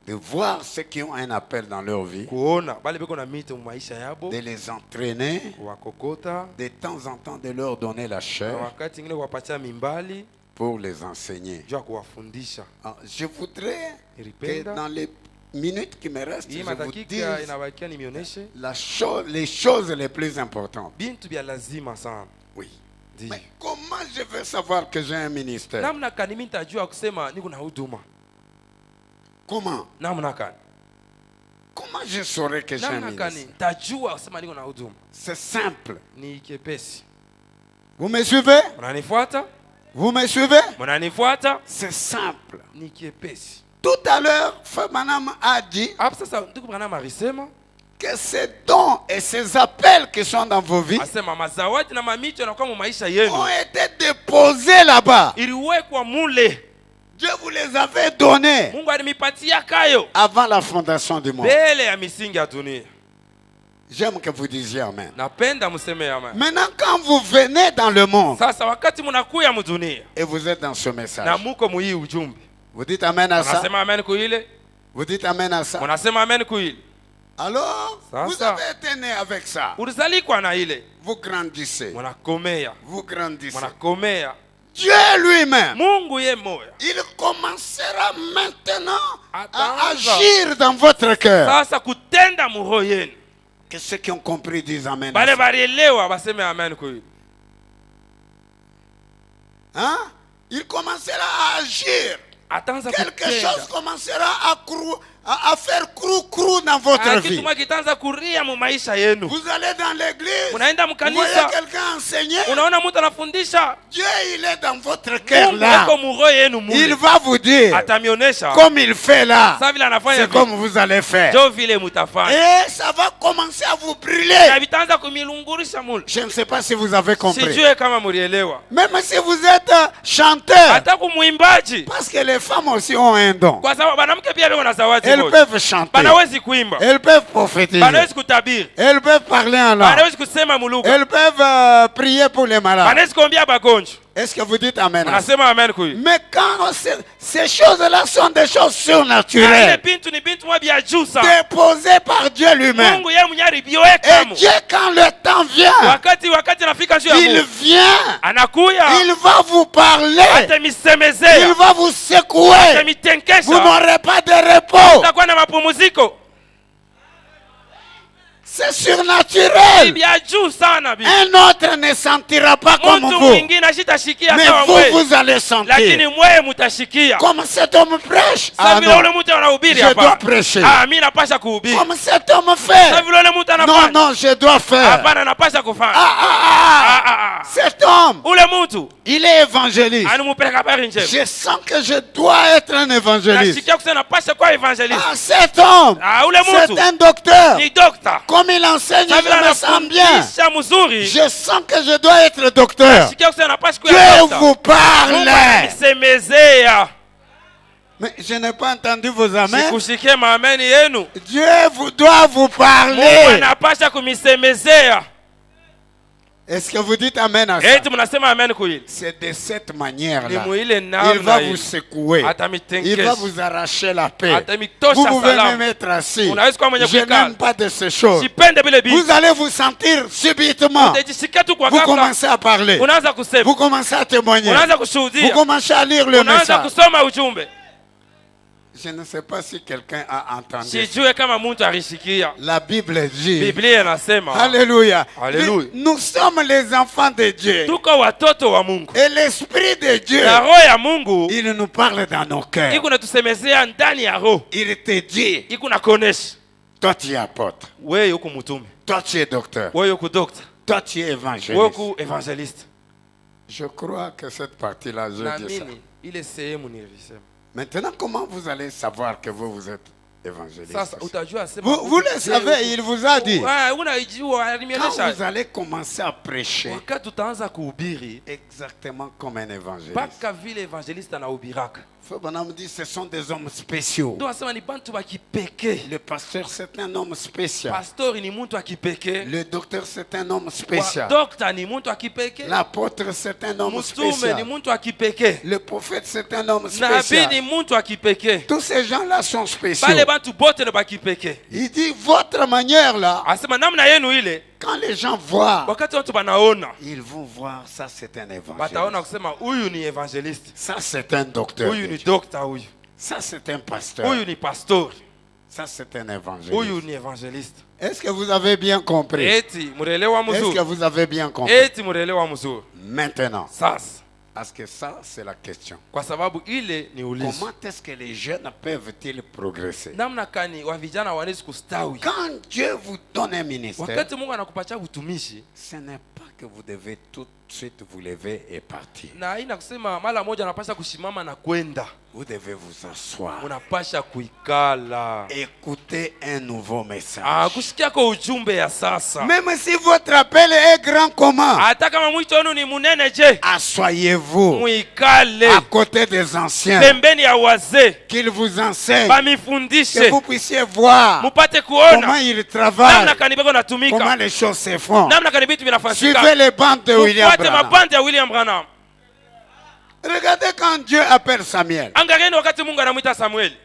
De voir ceux qui ont un appel dans leur vie, de les entraîner, de temps en temps de leur donner la chair pour les enseigner. Je voudrais que dans les minutes qui me restent, je vous dise les choses les plus importantes. Oui. Mais comment je vais savoir que j'ai un ministère? Comment? Comment je saurais que j'ai un ministère? C'est simple. Vous me suivez? Vous me suivez? C'est simple. Tout à l'heure, Frère Branham a dit que ces dons et ces appels qui sont dans vos vies ont été déposés là-bas. Dieu vous les avait donnés avant la fondation du monde. J'aime que vous disiez Amen. Maintenant, quand vous venez dans le monde et vous êtes dans ce message, vous dites Amen à ça. Vous dites Amen à ça. Alors, vous avez été né avec ça. Vous grandissez. Vous grandissez. Dieu lui-même, il commencera maintenant à agir dans votre cœur. Que ceux qui ont compris disent Amen. Hein? Il commencera à agir. Quelque chose commencera à faire crou dans votre vie. Vous allez dans l'église, vous voyez quelqu'un enseigner, Dieu il est dans votre cœur là. Il va vous dire, comme il fait là, c'est comme vous allez faire. Et ça va commencer à vous brûler. Je ne sais pas si vous avez compris. Même si vous êtes chanteur, parce que les femmes aussi ont un don. Elles peuvent chanter. Elles peuvent prophétiser. Elles peuvent parler en langue. Elles peuvent prier pour les malades. Est-ce que vous dites amen? Unasema amen kuyi. Mais quand ces choses-là sont des choses surnaturelles, déposées par Dieu lui-même. Et Dieu, quand le temps vient, il vient, il va vous parler, il va vous secouer. Vous n'aurez pas de repos. C'est surnaturel. Un autre ne sentira pas comme vous. Mais vous allez sentir. Comme cet homme prêche. Ah non, je dois prêcher. Comme cet homme fait. Non, non, je dois faire. Cet homme, il est évangéliste. Je sens que je dois être un évangéliste. Cet homme, c'est un docteur. Comme il enseigne, je me sens bien. Je sens que je dois être docteur. Dieu vous parle. Mais je n'ai pas entendu vos amens. Dieu doit vous parler. Est-ce que vous dites amen à ça? C'est de cette manière-là. Il va vous secouer. Il va vous arracher la paix. Vous pouvez me mettre assis. Je n'aime pas de ces choses. Vous allez vous sentir subitement. Vous commencez à parler. Vous commencez à témoigner. Vous commencez à lire le message. Je ne sais pas si quelqu'un a entendu. La Bible dit. Alléluia. Nous sommes les enfants de Dieu. Et l'Esprit de Dieu, il nous parle dans nos cœurs. Il te dit, toi tu es apôtre. Toi tu es docteur. Toi tu es évangéliste. Je crois que cette partie-là, je dis ça. Maintenant, comment vous allez savoir que vous êtes évangéliste? Vous le savez, il vous a dit. Quand vous allez commencer à prêcher exactement comme un évangéliste. Bonhomme dit ce sont des hommes spéciaux. Le pasteur c'est un homme spécial. Le docteur c'est un homme spécial. L'apôtre c'est un homme spécial. Le prophète c'est un homme spécial. Tous ces gens-là sont spéciaux. Il dit votre manière là. Quand les gens voient, ils vont voir ça c'est un évangéliste. Ça c'est un docteur. Ça c'est un pasteur. Ça c'est un évangéliste. Est-ce que vous avez bien compris? Est-ce que vous avez bien compris? Maintenant, parce que ça c'est la question. Comment est-ce que les jeunes peuvent-ils progresser? Quand Dieu vous donne un ministère, ce n'est pas que vous devez tout de suite vous lever et partir. Vous devez vous asseoir. Écoutez un nouveau message. Même si votre appel est grand comment, asseyez-vous à côté des anciens, qu'ils vous enseignent, que vous puissiez voir comment ils travaillent, comment les choses se font. Suivez les bandes de William Branham. Regardez quand Dieu appelle Samuel.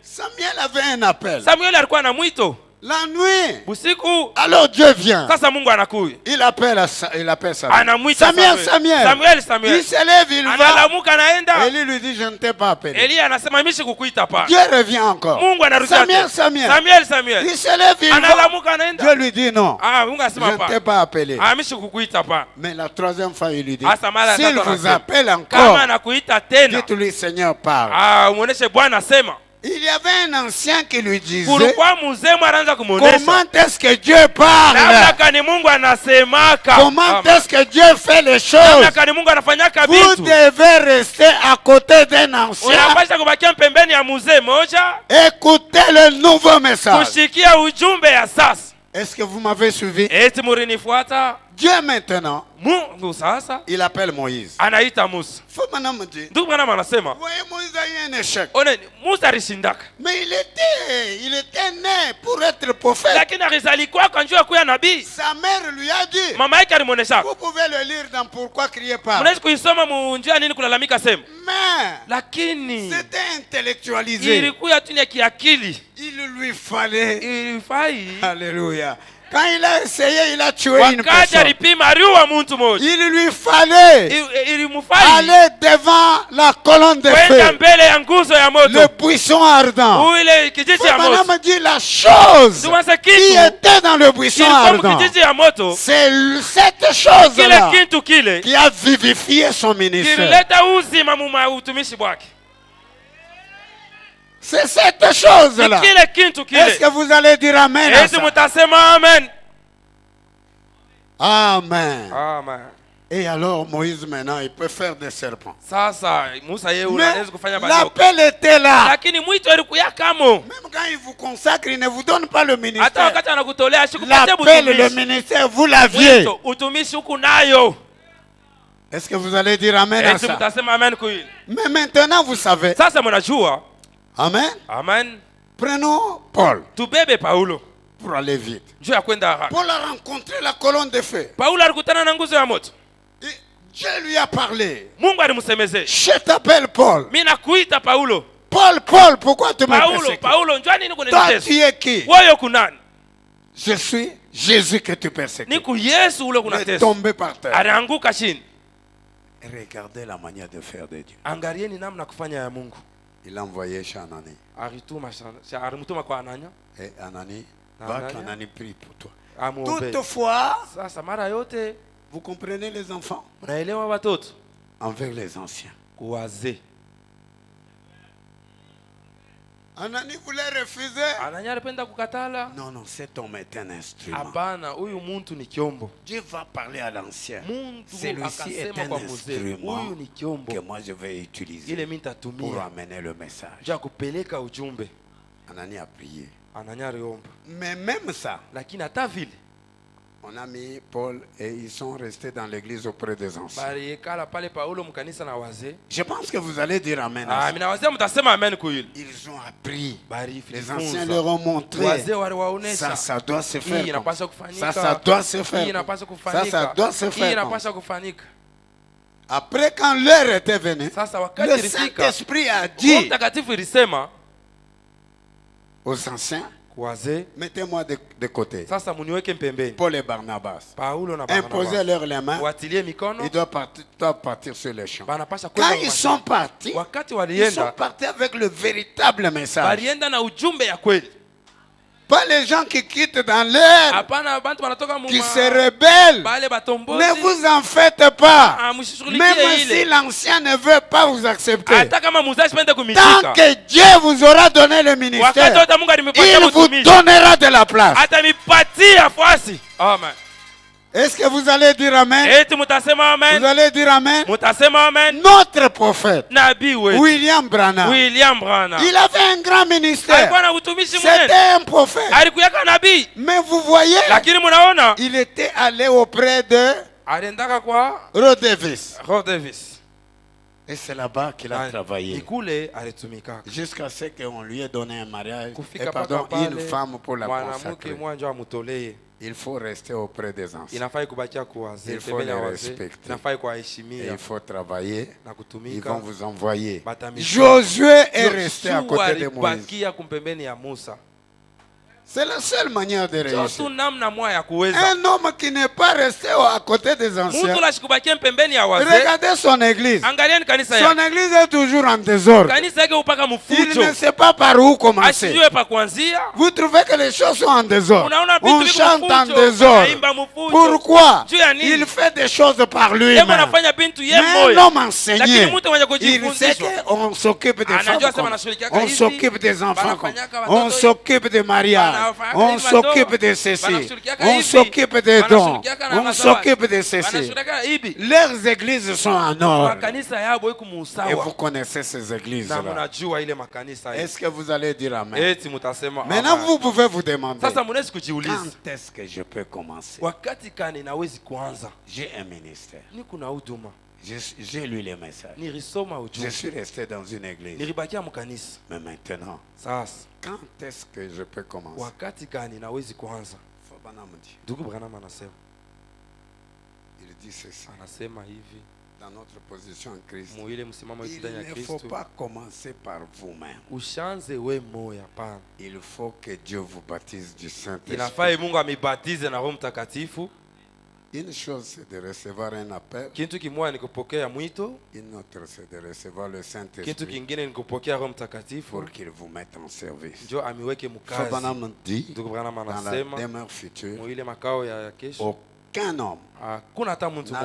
Samuel avait un appel. La nuit. Alors Dieu vient. Il appelle Samuel. Samuel. Il se lève, il va. Élie lui dit, je ne t'ai pas appelé. Dieu revient encore. Samuel. Il se lève, il va. Dieu lui dit non. Je ne t'ai pas appelé. Mais la troisième fois, il lui dit, s'il vous appelle encore, dites-lui, Seigneur, parle. Il y avait un ancien qui lui disait, comment est-ce que Dieu parle? Comment est-ce que Dieu fait les choses? Vous devez rester à côté d'un ancien. Écoutez le nouveau message. Est-ce que vous m'avez suivi? Dieu maintenant, Mungu sasa il appelle Moïse. anaita Musa. Faut maintenant me dire. Ndugu Branham anasema, Vous voyez, Moïse a eu un échec. oneni Musa alishindaka. Mais il était né pour être prophète. Lakini alizaliwa kwa njia kuwa nabii. Sa mère lui a dit. Mama yake alimuonesha. Vous pouvez le lire dans Pourquoi crier pas. Mnaweza kuisoma mu njia nini kulalamika sema. Mais lakini c'était intellectualisé. Ilikuwa tu ni kiakili. Il lui fallait. Ilifai. Alléluia. Quand il a essayé, il a tué une personne. Il lui fallait aller devant la colonne de feu, le buisson ardent. Madame dit la chose qui était dans le buisson ardent, c'est cette chose-là qui a vivifié son ministère. C'est cette chose-là. Est-ce que vous allez dire amen à ça? Amen. Amen. Et alors Moïse maintenant il peut faire des serpents. Mais l'appel était là. Même quand il vous consacre, il ne vous donne pas le ministère. L'appel, le ministère, vous l'aviez. Est-ce que vous allez dire amen à ça? Mais maintenant vous savez. Amen. Amen. Prenons Paul. Paulo. Pour aller vite. Paul a rencontré la colonne de feu. Et Dieu lui a parlé. Je t'appelle Paul. Paul, pourquoi tu m'as persécuté? Toi, tu es qui? Je suis Jésus que tu persécutes. Il est tombé par terre. Regardez la manière de faire de Dieu. Il a envoyé chez Anani. Et Anani, va qu'Anani prie pour toi. Toutefois, vous comprenez les enfants? Envers les anciens. Anani voulait refuser. Non, non, cet homme est un instrument. Dieu va parler à l'ancien. Celui-ci est un instrument que moi je vais utiliser pour amener le message. Anani a prié. Mais même ça, on a mis Paul et ils sont restés dans l'église auprès des anciens. Je pense que vous allez dire amen à ça. Ils ont appris. Les anciens leur ont montré. Ça doit se faire. Ça doit se faire. Ça doit se faire. Après, quand l'heure était venue, le Saint-Esprit a dit aux anciens, mettez-moi de côté. Paul et Barnabas. Imposez-leur les mains. Ils doivent partir sur les champs. Quand ils sont partis avec le véritable message. Pas les gens qui quittent dans l'air, qui se rebellent. Ne vous en faites pas. Même si l'ancien ne veut pas vous accepter. Tant que Dieu vous aura donné le ministère, il vous donnera de la place. Amen. Est-ce que vous allez dire amen? Vous allez dire amen? Notre prophète, William Branham, il avait un grand ministère. C'était un prophète. Mais vous voyez, il était allé auprès de Rod Davis. Et c'est là-bas qu'il a travaillé. Jusqu'à ce qu'on lui ait donné un mariage. Une femme pour la consacrer. Il faut rester auprès des anciens. Il faut les respecter. Et il faut travailler. Ils vont vous envoyer. Josué est resté à côté de Moïse. C'est la seule manière de réussir. Un homme qui n'est pas resté à côté des anciens. Regardez son église. Son église est toujours en désordre. Il ne sait pas par où commencer. Vous trouvez que les choses sont en désordre. On chante en désordre. Pourquoi? Il fait des choses par lui-même. Mais un homme enseigné, il sait qu'on s'occupe des femmes, on s'occupe des enfants, on s'occupe des mariages. On s'occupe de ceci. On s'occupe des dons. On s'occupe de ceci. Leurs églises sont en ordre. Et vous connaissez ces églises-là. Est-ce que vous allez dire amen? Maintenant, vous pouvez vous demander, quand est-ce que je peux commencer? J'ai un ministère. J'ai lu les messages. Je suis resté dans une église. Mais maintenant, quand est-ce que je peux commencer? Il dit ceci. Dans notre position en Christ, il ne faut pas commencer par vous-même. Il faut que Dieu vous baptise du Saint-Esprit. Une chose, c'est de recevoir un appel. Une autre, c'est de recevoir le Saint-Esprit pour qu'il vous mette en service. Branham dit, dans la demeure future, aucun homme n'a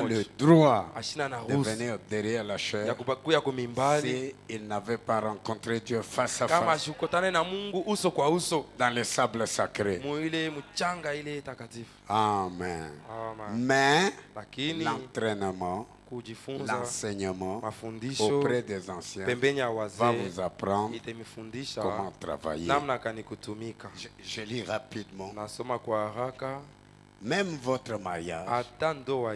le droit de venir derrière la chair s'il n'avait pas rencontré Dieu face à face dans les sables sacrés. Amen. Mais l'entraînement, l'enseignement auprès des anciens va vous apprendre comment travailler. Je lis rapidement. Même votre mariage doit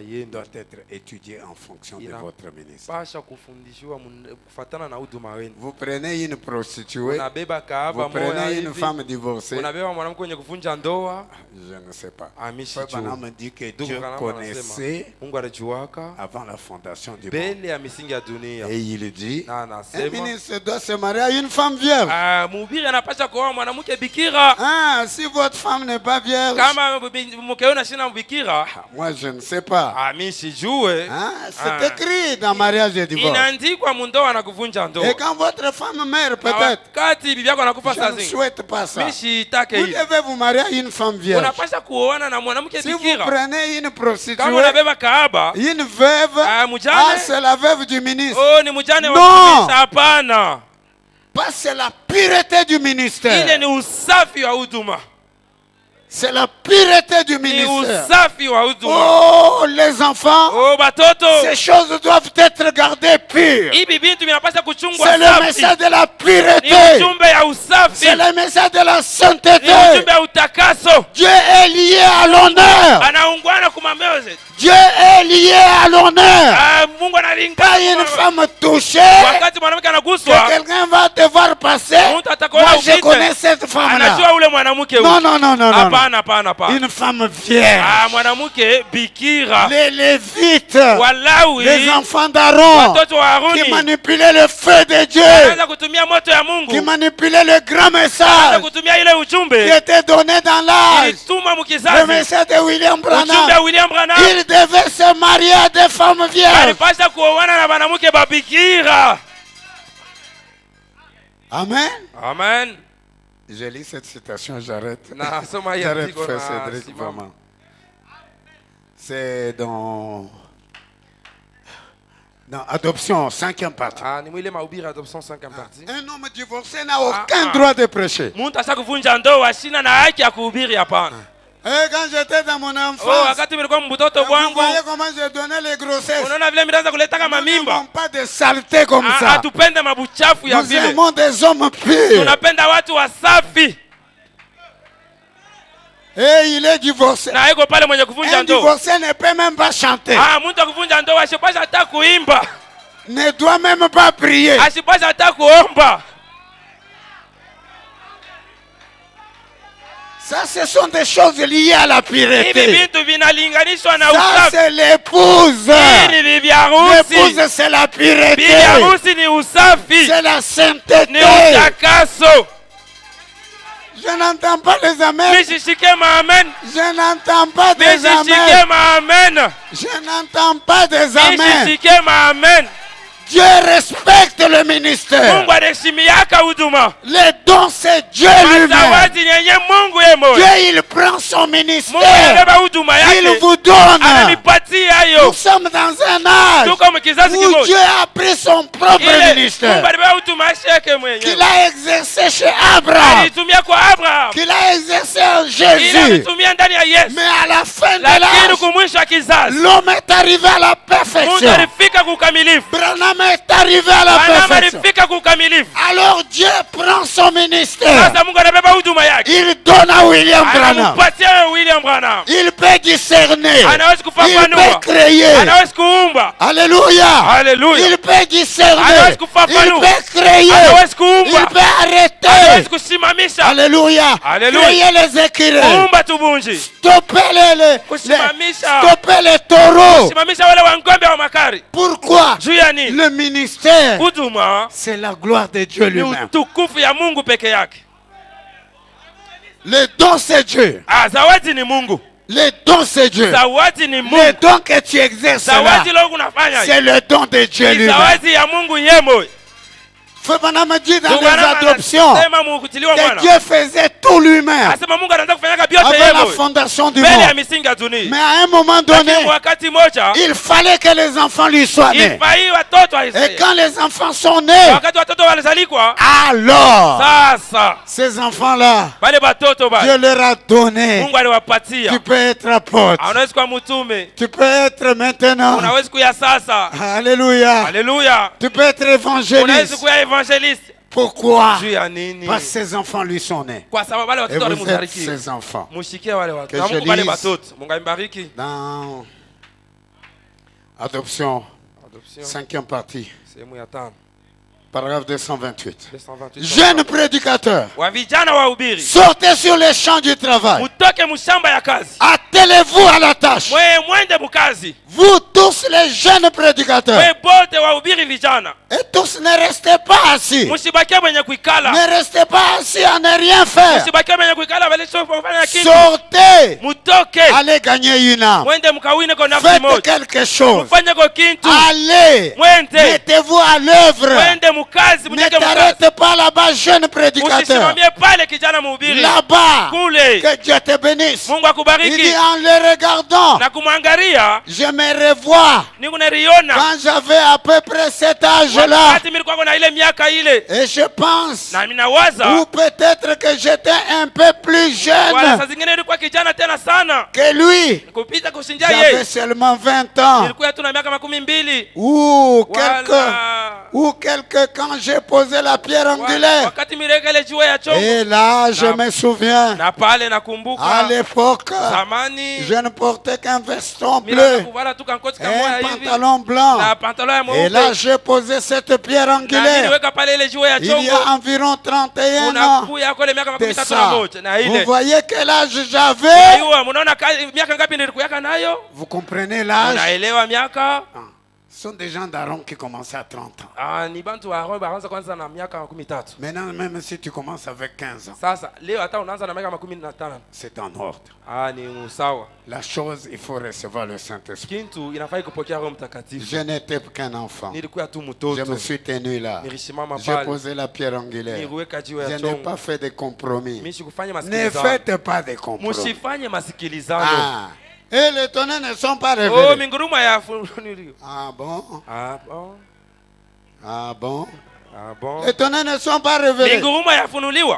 être étudié en fonction de votre ministère. Vous prenez une prostituée, vous prenez une femme divorcée. Je ne sais pas. Frère me dit que Dieu connaissait avant la fondation du monde. Et il dit, un ministre doit se marier à une femme vierge. Si votre femme n'est pas vierge, moi je ne sais pas. C'est écrit dans mariage et divorce. Et quand votre femme meurt, peut-être, je ne souhaite pas ça. Vous devez vous marier à une femme vierge. Si vous prenez une prostituée, une veuve, c'est la veuve du ministre. Non, pas c'est la pureté du ministère. C'est la pureté du ministère. Oh, les enfants, ces choses doivent être gardées pures. C'est le message de la pureté. C'est le message de la sainteté. Dieu est lié à l'honneur. Dieu est lié à l'honneur. Pas une femme touchée que quelqu'un va devoir passer. Moi je connais cette femme-là. Non, non, non, non, non. Une femme vierge. Les Lévites, les enfants d'Aaron, qui manipulaient le feu de Dieu, qui manipulaient le grand message qui était donné dans l'âge, le message de William Branham. Il devait se marier à des femmes vierges. Amen. Amen. Je lis cette citation, j'arrête. J'arrête, Frère Cédric, vraiment. C'est dans Adoption, 5e partie. Un homme divorcé n'a aucun droit de prêcher. Et quand j'étais dans mon enfance, vous voyez comment je donnais les grossesses. Nous n'aimons pas de saleté comme ça. Nous aimons des hommes purs. Et il est divorcé. Un divorcé ne peut même pas chanter. Ne doit même pas prier. Ça, ce sont des choses liées à la pureté. Ça, c'est l'épouse. L'épouse, c'est la pureté. C'est la sainteté. Je n'entends pas les amens. Je n'entends pas des amens. Je n'entends pas des amens. Dieu respecte le ministère. Les dons, c'est Dieu lui-même. Dieu, il prend son ministère. Il vous donne. Nous sommes dans un âge où Dieu a pris son propre ministère, qu'il a exercé chez Abraham, qu'il a exercé en Jésus. Mais à la fin de l'âge, l'homme est arrivé à la perfection. Branham est arrivé à la perfection. Alors Dieu prend son ministère. Il donne à William Branham. Il peut discerner. Il peut créer. Alléluia. Il peut discerner. Il peut créer. Il peut arrêter. Alléluia. Créer les écureuils. Stopper les taureaux. Pourquoi? Le ministère, c'est la gloire de Dieu lui-même. Le don, c'est Dieu. Le don, c'est Dieu. Le don que tu exerces là, c'est le don de Dieu lui-même. Frère Branham dit dans les adoptions que Dieu faisait tout lui-même avant la fondation du monde. Mais à un moment donné, il fallait que les enfants lui soient nés. Et quand les enfants sont nés, alors ces enfants-là, Dieu leur a donné. Tu peux être apôtre. Tu peux être maintenant. Alléluia. Tu peux être évangéliste. Pourquoi? Parce que ses enfants lui sont nés. Et vous êtes ses enfants. Que je lise dans Adoption, 5e partie, paragraphe 228. Jeunes prédicateurs, sortez sur les champs du travail. Attelez-vous à la tâche. Vous tous les jeunes prédicateurs. Et tous ne restez pas assis. Ne restez pas assis à ne rien faire. Sortez. Allez gagner une âme. Faites quelque chose. Allez. Mettez-vous à l'œuvre. Ne t'arrête pas là-bas, jeune prédicateur. Là-bas, que Dieu te bénisse. Il dit en le regardant, je me revois quand j'avais à peu près cet âge-là. Et je pense, ou peut-être que j'étais un peu plus jeune que lui. J'avais seulement 20 ans. Ou quelques quand j'ai posé la pierre angulaire. Et là, je me souviens, à l'époque, je ne portais qu'un veston bleu et un pantalon blanc. Et là, j'ai posé cette pierre angulaire. Il y a environ 31 ans de ça. Vous voyez quel âge j'avais? Vous comprenez l'âge? Ce sont des gens d'Aaron qui commençaient à 30 ans. Maintenant, même si tu commences avec 15 ans, c'est en ordre. La chose, il faut recevoir le Saint-Esprit. Je n'étais qu'un enfant. Je me suis tenu là. J'ai posé la pierre angulaire. Je n'ai pas fait de compromis. Ne faites pas de compromis. Et les tonnerres ne sont pas révélés. Ah bon? Ah bon? Les tonnerres ne sont pas révélés.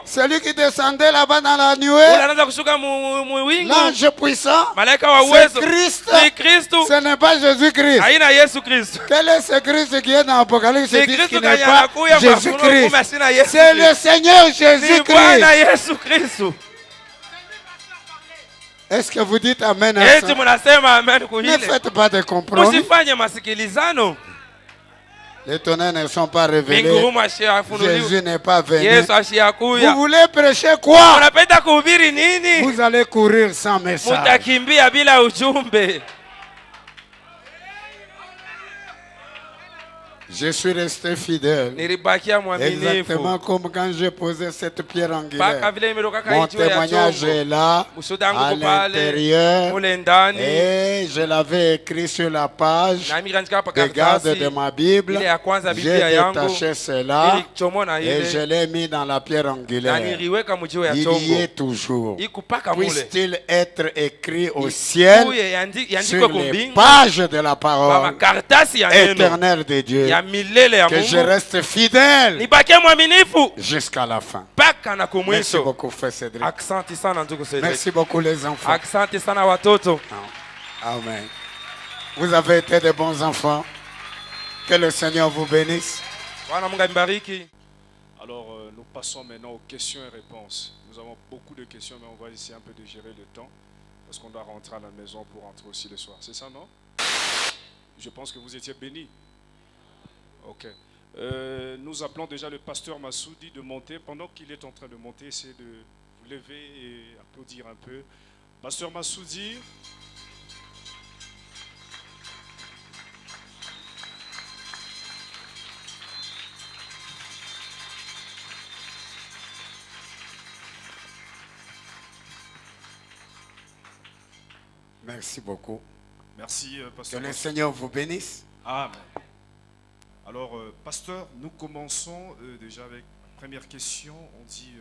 Celui qui descendait là-bas dans la nuée, l'ange puissant, c'est Christ. Ce n'est pas Jésus-Christ. Quel est ce Christ qui est dans l'Apocalypse qui n'est pas Jésus-Christ? C'est le Seigneur Jésus-Christ. Est-ce que vous dites Amen à ça? Ne faites pas de compromis. Les tonnerres ne sont pas révélés. Jésus n'est pas venu. Vous voulez prêcher quoi? Vous allez courir sans message. Je suis resté fidèle. Exactement comme quand j'ai posé cette pierre angulaire. Mon témoignage est là, à l'intérieur, et je l'avais écrit sur la page de garde de ma Bible. J'ai détaché cela et je l'ai mis dans la pierre angulaire. Il y est toujours. Puisse-t-il être écrit au ciel sur les pages de la parole éternelle de Dieu. Que je reste fidèle jusqu'à la fin. Merci beaucoup, Frère Cédric. Merci beaucoup, les enfants. Amen. Vous avez été de bons enfants. Que le Seigneur vous bénisse. Alors, nous passons maintenant aux questions et réponses. Nous avons beaucoup de questions, mais on va essayer un peu de gérer le temps. Parce qu'on doit rentrer à la maison pour rentrer aussi le soir. C'est ça, non? Je pense que vous étiez bénis. Ok. Nous appelons déjà le pasteur Massoudi de monter. Pendant qu'il est en train de monter, essayez de vous lever et applaudir un peu. Pasteur Massoudi. Merci beaucoup. Merci, pasteur. Que le Seigneur vous bénisse. Amen. Alors, pasteur, nous commençons déjà avec la première question. On dit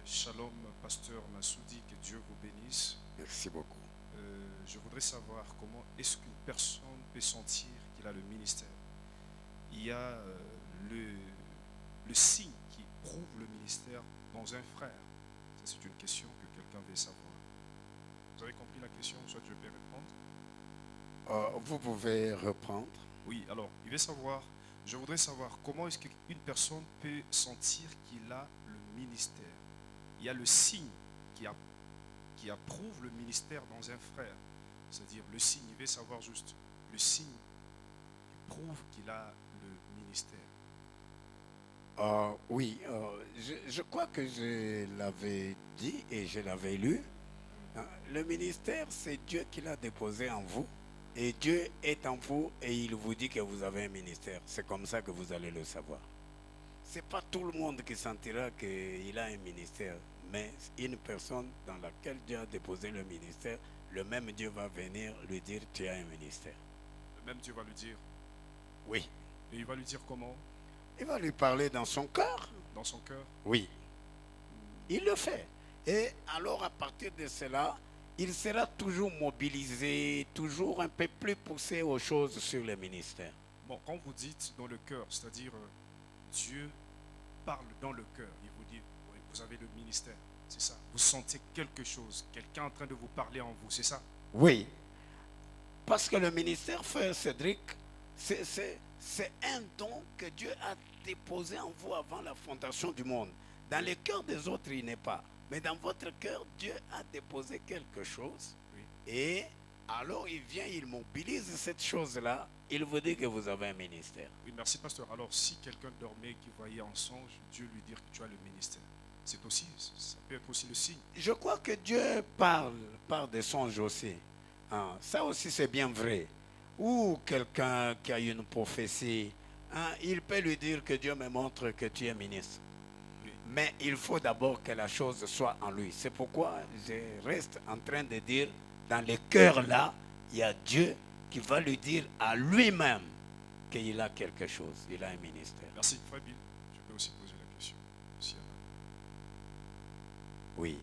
Shalom, pasteur Massoudi, que Dieu vous bénisse. Merci beaucoup. Je voudrais savoir comment est-ce qu'une personne peut sentir qu'il a le ministère. Il y a le signe qui prouve le ministère dans un frère. Ça, c'est une question que quelqu'un veut savoir. Vous avez compris la question? Soit je peux répondre. Vous pouvez reprendre. Oui, alors, je voudrais savoir comment est-ce qu'une personne peut sentir qu'il a le ministère. Il y a le signe qui approuve le ministère dans un frère. C'est-à-dire le signe, il veut savoir juste le signe qui prouve qu'il a le ministère. Oui, je crois que je l'avais dit et je l'avais lu. Le ministère, c'est Dieu qui l'a déposé en vous. Et Dieu est en vous et il vous dit que vous avez un ministère. C'est comme ça que vous allez le savoir. Ce n'est pas tout le monde qui sentira qu'il a un ministère. Mais une personne dans laquelle Dieu a déposé le ministère, le même Dieu va venir lui dire tu as un ministère. Le même Dieu va lui dire? Oui. Et il va lui dire comment? Il va lui parler dans son cœur. Dans son cœur? Oui. Il le fait. Et alors à partir de cela, il sera toujours mobilisé, toujours un peu plus poussé aux choses sur le ministère. Bon, quand vous dites dans le cœur, c'est-à-dire Dieu parle dans le cœur, il vous dit, oui, vous avez le ministère, c'est ça. Vous sentez quelque chose, quelqu'un en train de vous parler en vous, c'est ça? Oui. Parce que le ministère, frère Cédric, c'est un don que Dieu a déposé en vous avant la fondation du monde. Dans les cœurs des autres, il n'est pas. Mais dans votre cœur, Dieu a déposé quelque chose. Oui. Et alors il vient, il mobilise cette chose-là. Il vous dit que vous avez un ministère. Oui, merci pasteur. Alors si quelqu'un dormait, qui voyait en songe, Dieu lui dit que tu as le ministère. C'est aussi, ça peut être aussi le signe. Je crois que Dieu parle des songes aussi. Hein, ça aussi c'est bien vrai. Ou quelqu'un qui a une prophétie, hein, il peut lui dire que Dieu me montre que tu es ministre. Mais il faut d'abord que la chose soit en lui. C'est pourquoi je reste en train de dire, dans les cœurs là, il y a Dieu qui va lui dire à lui-même qu'il a quelque chose. Il a un ministère. Merci, Frère Bill. Je peux aussi poser la question. Si oui.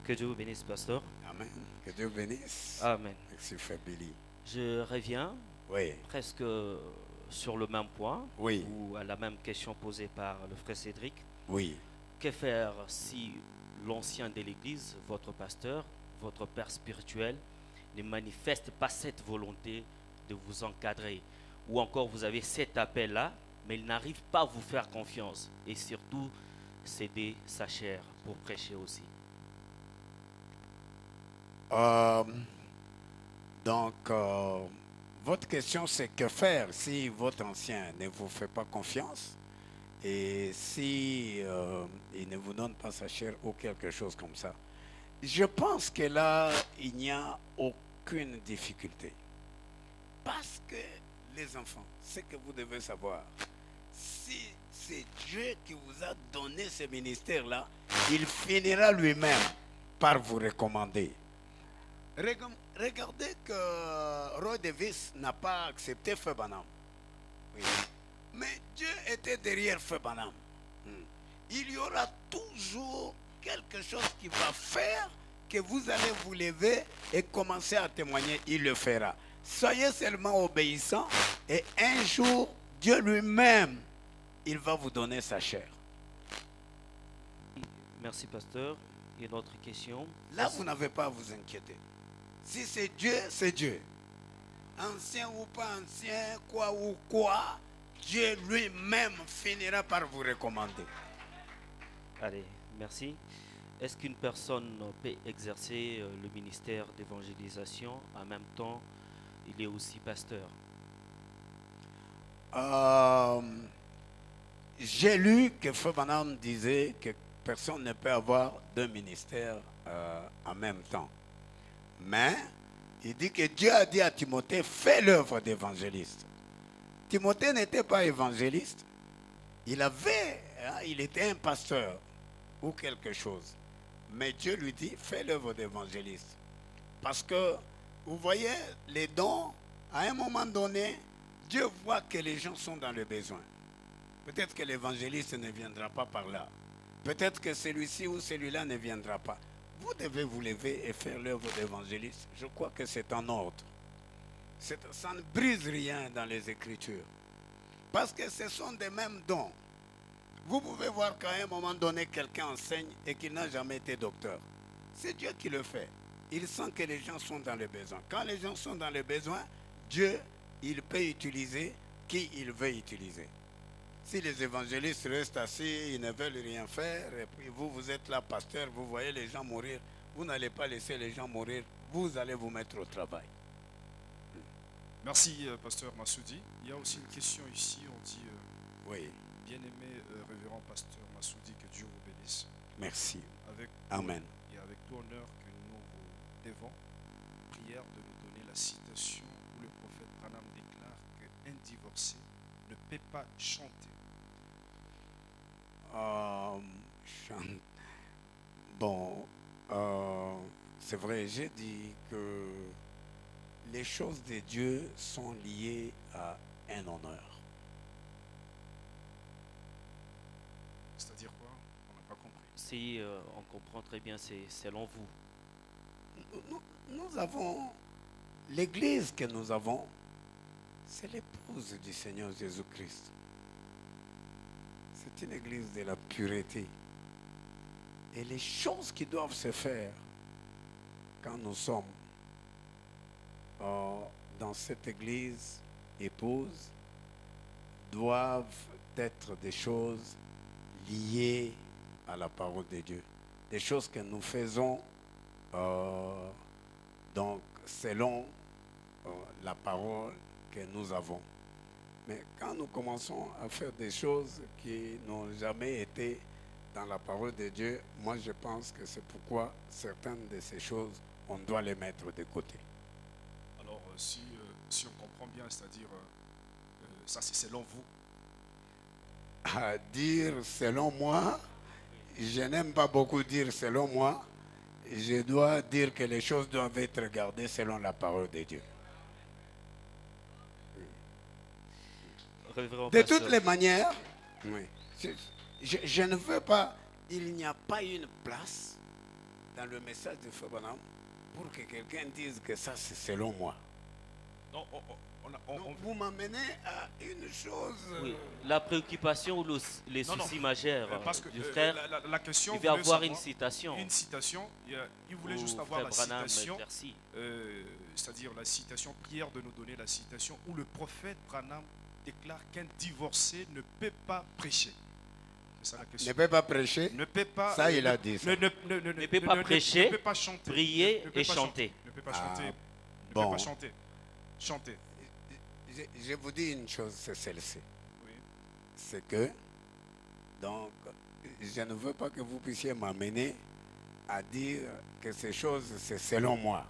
Que Dieu vous bénisse, pasteur. Amen. Que Dieu bénisse. Amen. Merci, Frère Billy. Je reviens presque sur le même point, ou à la même question posée par le frère Cédric. Oui. Que faire si l'ancien de l'Église, votre pasteur, votre père spirituel, ne manifeste pas cette volonté de vous encadrer? Ou encore vous avez cet appel-là, mais il n'arrive pas à vous faire confiance et surtout céder sa chair pour prêcher aussi. Votre question c'est que faire si votre ancien ne vous fait pas confiance Et si il ne vous donne pas sa chair ou quelque chose comme ça, je pense que là, il n'y a aucune difficulté. Parce que les enfants, ce que vous devez savoir, si c'est Dieu qui vous a donné ce ministère-là, il finira lui-même par vous recommander. Regardez que Roy Davis n'a pas accepté Feu Branham. Oui. Mais Dieu était derrière Feu Branham. Il y aura toujours quelque chose qui va faire que vous allez vous lever et commencer à témoigner. Il le fera. Soyez seulement obéissants et un jour, Dieu lui-même, il va vous donner sa chair. Merci, pasteur. Et une autre question. Là, vous n'avez pas à vous inquiéter. Si c'est Dieu, c'est Dieu. Ancien ou pas ancien, quoi ou quoi, Dieu lui-même finira par vous recommander. Allez, merci. Est-ce qu'une personne peut exercer le ministère d'évangélisation en même temps il est aussi pasteur? J'ai lu que Feu Branham disait que personne ne peut avoir deux ministères en même temps. Mais il dit que Dieu a dit à Timothée, fais l'œuvre d'évangéliste. Timothée n'était pas évangéliste. Il était un pasteur ou quelque chose. Mais Dieu lui dit, fais l'œuvre d'évangéliste. Parce que, vous voyez, les dons, à un moment donné, Dieu voit que les gens sont dans le besoin. Peut-être que l'évangéliste ne viendra pas par là. Peut-être que celui-ci ou celui-là ne viendra pas. Vous devez vous lever et faire l'œuvre d'évangéliste. Je crois que c'est en ordre. Ça ne brise rien dans les Écritures. Parce que ce sont des mêmes dons. Vous pouvez voir qu'à un moment donné, quelqu'un enseigne et qu'il n'a jamais été docteur. C'est Dieu qui le fait. Il sent que les gens sont dans le besoin. Quand les gens sont dans le besoin, Dieu, il peut utiliser qui il veut utiliser. Si les évangélistes restent assis, ils ne veulent rien faire, et puis vous êtes là, pasteur, vous voyez les gens mourir, vous n'allez pas laisser les gens mourir, vous allez vous mettre au travail. Merci, pasteur Massoudi. Il y a aussi une question ici, on dit, oui. Bien-aimé révérend pasteur Massoudi, que Dieu vous bénisse. Merci. Avec Amen. Et avec tout honneur que nous vous devons, prière de nous donner la citation où le prophète Branham déclare qu'un divorcé ne peut pas chanter. Bon, c'est vrai, j'ai dit que les choses de Dieu sont liées à un honneur. C'est-à-dire quoi? On n'a pas compris. Si on comprend très bien, c'est selon vous. Nous avons, l'église que nous avons, c'est l'épouse du Seigneur Jésus-Christ. C'est une église de la pureté. Et les choses qui doivent se faire quand nous sommes dans cette église épouse doivent être des choses liées à la parole de Dieu. Des choses que nous faisons donc selon la parole que nous avons. Mais quand nous commençons à faire des choses qui n'ont jamais été dans la parole de Dieu, moi je pense que c'est pourquoi certaines de ces choses, on doit les mettre de côté. Alors si on comprend bien, c'est-à-dire ça c'est selon vous? À dire selon moi, je n'aime pas beaucoup dire selon moi, je dois dire que les choses doivent être regardées selon la parole de Dieu. De toutes les manières, oui, je ne veux pas, il n'y a pas une place dans le message de Feu Branham pour que quelqu'un dise que ça c'est selon moi. Non, vous m'amenez à une chose. Oui, la préoccupation ou les soucis majeurs du frère, la question, il veut avoir une citation. Une citation, il voulait juste avoir la citation, c'est-à-dire la citation, prière de nous donner la citation où le prophète Branham déclare qu'un divorcé ne peut pas prêcher. C'est ça la question. Ne peut pas prêcher. Ne peut pas. Ça, il a dit. Ça. Ne peut pas prêcher, ne peut pas chanter, prier et chanter. Ne peut pas chanter. Ne bon. peut pas chanter. Chanter. Je vous dis une chose, c'est celle-ci. Oui. C'est que Donc, je ne veux pas que vous puissiez m'amener à dire que ces choses, c'est selon moi.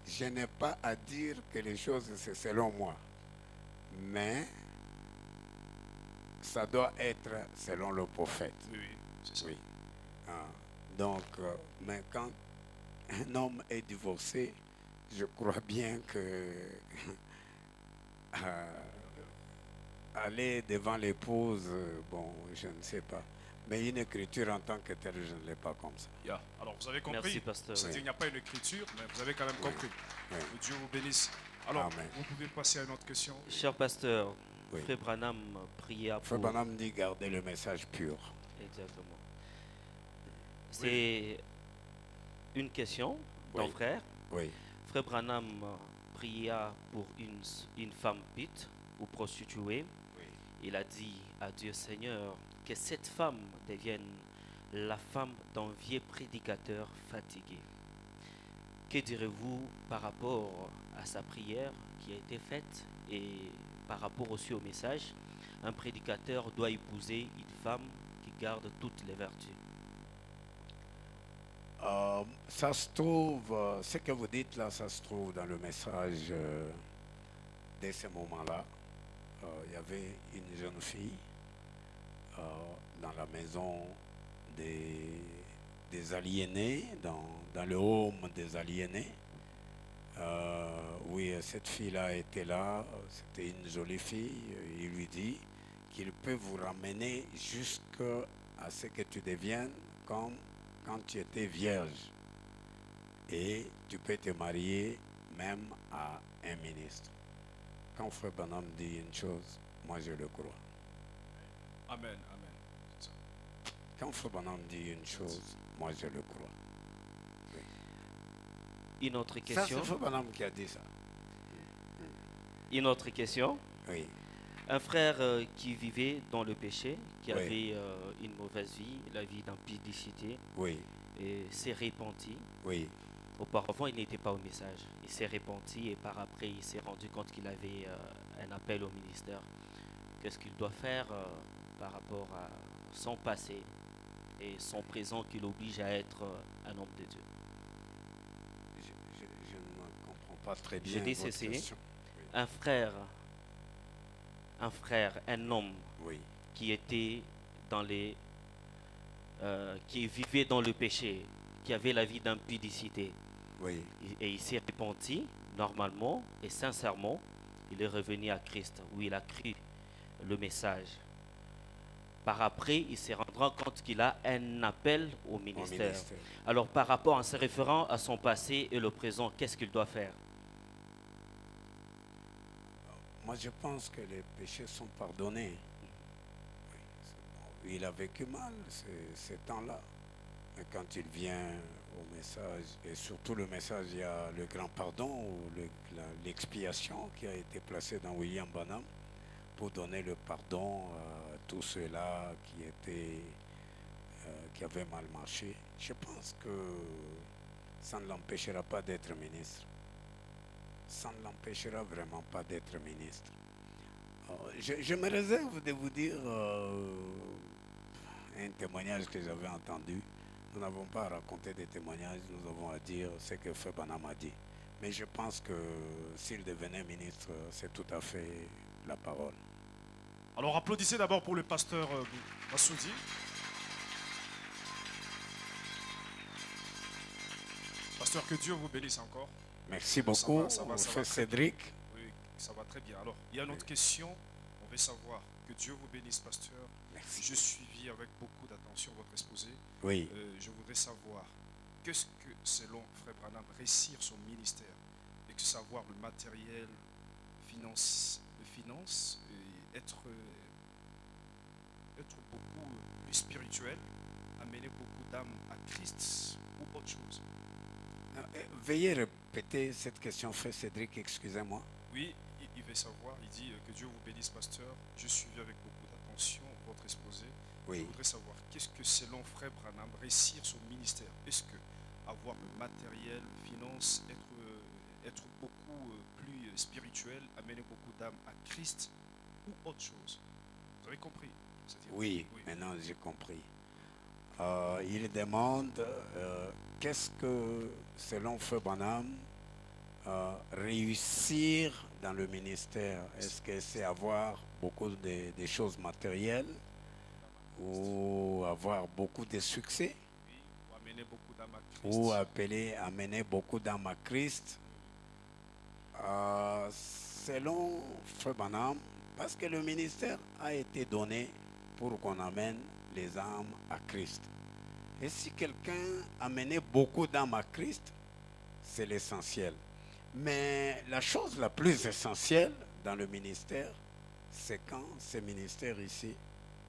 Je n'ai pas à dire que les choses, c'est selon moi. Mais ça doit être selon le prophète. Oui, c'est ça. Oui. Donc, mais quand un homme est divorcé, je crois bien que aller devant l'épouse, bon, je ne sais pas. Mais une écriture en tant que telle, je ne l'ai pas comme ça. Yeah. Alors, vous avez compris. Merci, pasteur. C'est-à-dire qu'il n'y a pas une écriture, mais vous avez quand même compris. Oui. Que Dieu vous bénisse. Alors, Amen. vous pouvez passer à une autre question. Cher pasteur, Oui. Frère Branham pria Frère pour... Branham dit garder le message pur. Exactement. C'est une question d'un Oui. frère. Oui. Frère Branham pria pour une femme pute ou prostituée. Oui. Il a dit à Dieu Seigneur que cette femme devienne la femme d'un vieux prédicateur fatigué. Que direz-vous par rapport à sa prière qui a été faite et par rapport aussi au message? Un prédicateur doit épouser une femme qui garde toutes les vertus. Ça se trouve, ce que vous dites là, ça se trouve dans le message. Dès ce moment-là, il y avait une jeune fille dans la maison des aliénés, dans le home des aliénés. Oui, cette fille-là était là, c'était une jolie fille. Il lui dit qu'il peut vous ramener jusqu'à ce que tu deviennes comme quand tu étais vierge. Et tu peux te marier même à un ministre. Quand Frère Branham dit une chose, moi je le crois. Amen, amen. C'est ça. Quand Frère Branham dit une chose, moi je le crois. Oui. Une autre Ça, question. c'est Frère Branham qui a dit ça. Une autre question. Oui. Un frère qui vivait dans le péché, qui Oui. avait une mauvaise vie, la vie d'impudicité, Oui. et s'est repenti. Oui. Auparavant, il n'était pas au message. Il s'est repenti et par après, il s'est rendu compte qu'il avait un appel au ministère. Qu'est-ce qu'il doit faire par rapport à son passé et son présent qui l'oblige à être un homme de Dieu? Je ne comprends pas très bien. Je dis votre ceci. question. Un homme Oui. qui était qui vivait dans le péché, qui avait la vie d'impudicité, Oui. et il s'est repenti normalement et sincèrement, il est revenu à Christ, où il a cru le message. Par après, il se rendra compte qu'il a un appel au ministère. Alors, par rapport, en se référant à son passé et le présent, qu'est-ce qu'il doit faire? Moi, je pense que les péchés sont pardonnés. Oui, il a vécu mal ces temps-là. Mais quand il vient au message, et surtout le message, il y a le grand pardon ou l'expiation qui a été placée dans William Branham pour donner le pardon à tous ceux-là qui avaient mal marché. Je pense que ça ne l'empêchera pas d'être ministre. Ça ne l'empêchera vraiment pas d'être ministre. Je me réserve de vous dire un témoignage que j'avais entendu. Nous n'avons pas à raconter des témoignages, nous avons à dire ce que Frère Branham a dit. Mais je pense que s'il devenait ministre, c'est tout à fait la parole. Alors applaudissez d'abord pour le pasteur Massoudi. Pasteur, que Dieu vous bénisse encore. Merci beaucoup, ça va Frère très Cédric. bien. Oui, ça va très bien. Alors, il y a une autre question. On veut savoir. Que Dieu vous bénisse, pasteur. Merci. Je suivis avec beaucoup d'attention votre exposé. Oui. Je voudrais savoir, qu'est-ce que, selon Frère Branham, réussir son ministère? Et que savoir le matériel, finance et être beaucoup plus spirituel, amener beaucoup d'âmes à Christ ou autre chose? Veuillez répéter cette question, Frère Cédric, excusez-moi. Oui, il veut savoir, il dit que Dieu vous bénisse, pasteur. Je suivis avec beaucoup d'attention votre exposé. Oui. Je voudrais savoir, qu'est-ce que selon Frère Branham, réussir son ministère? Est-ce que avoir le matériel, finance, être beaucoup plus spirituel, amener beaucoup d'âmes à Christ ou autre chose? Vous avez compris? Oui, maintenant j'ai compris. Il demande qu'est-ce que, selon Frère Branham, réussir dans le ministère. Est-ce que c'est avoir beaucoup de choses matérielles ou avoir beaucoup de succès ou amener beaucoup d'âmes à Christ? Selon Frère Branham, parce que le ministère a été donné pour qu'on amène les âmes à Christ. Et si quelqu'un amenait beaucoup d'âmes à Christ, c'est l'essentiel. Mais la chose la plus essentielle dans le ministère, c'est quand ce ministère ici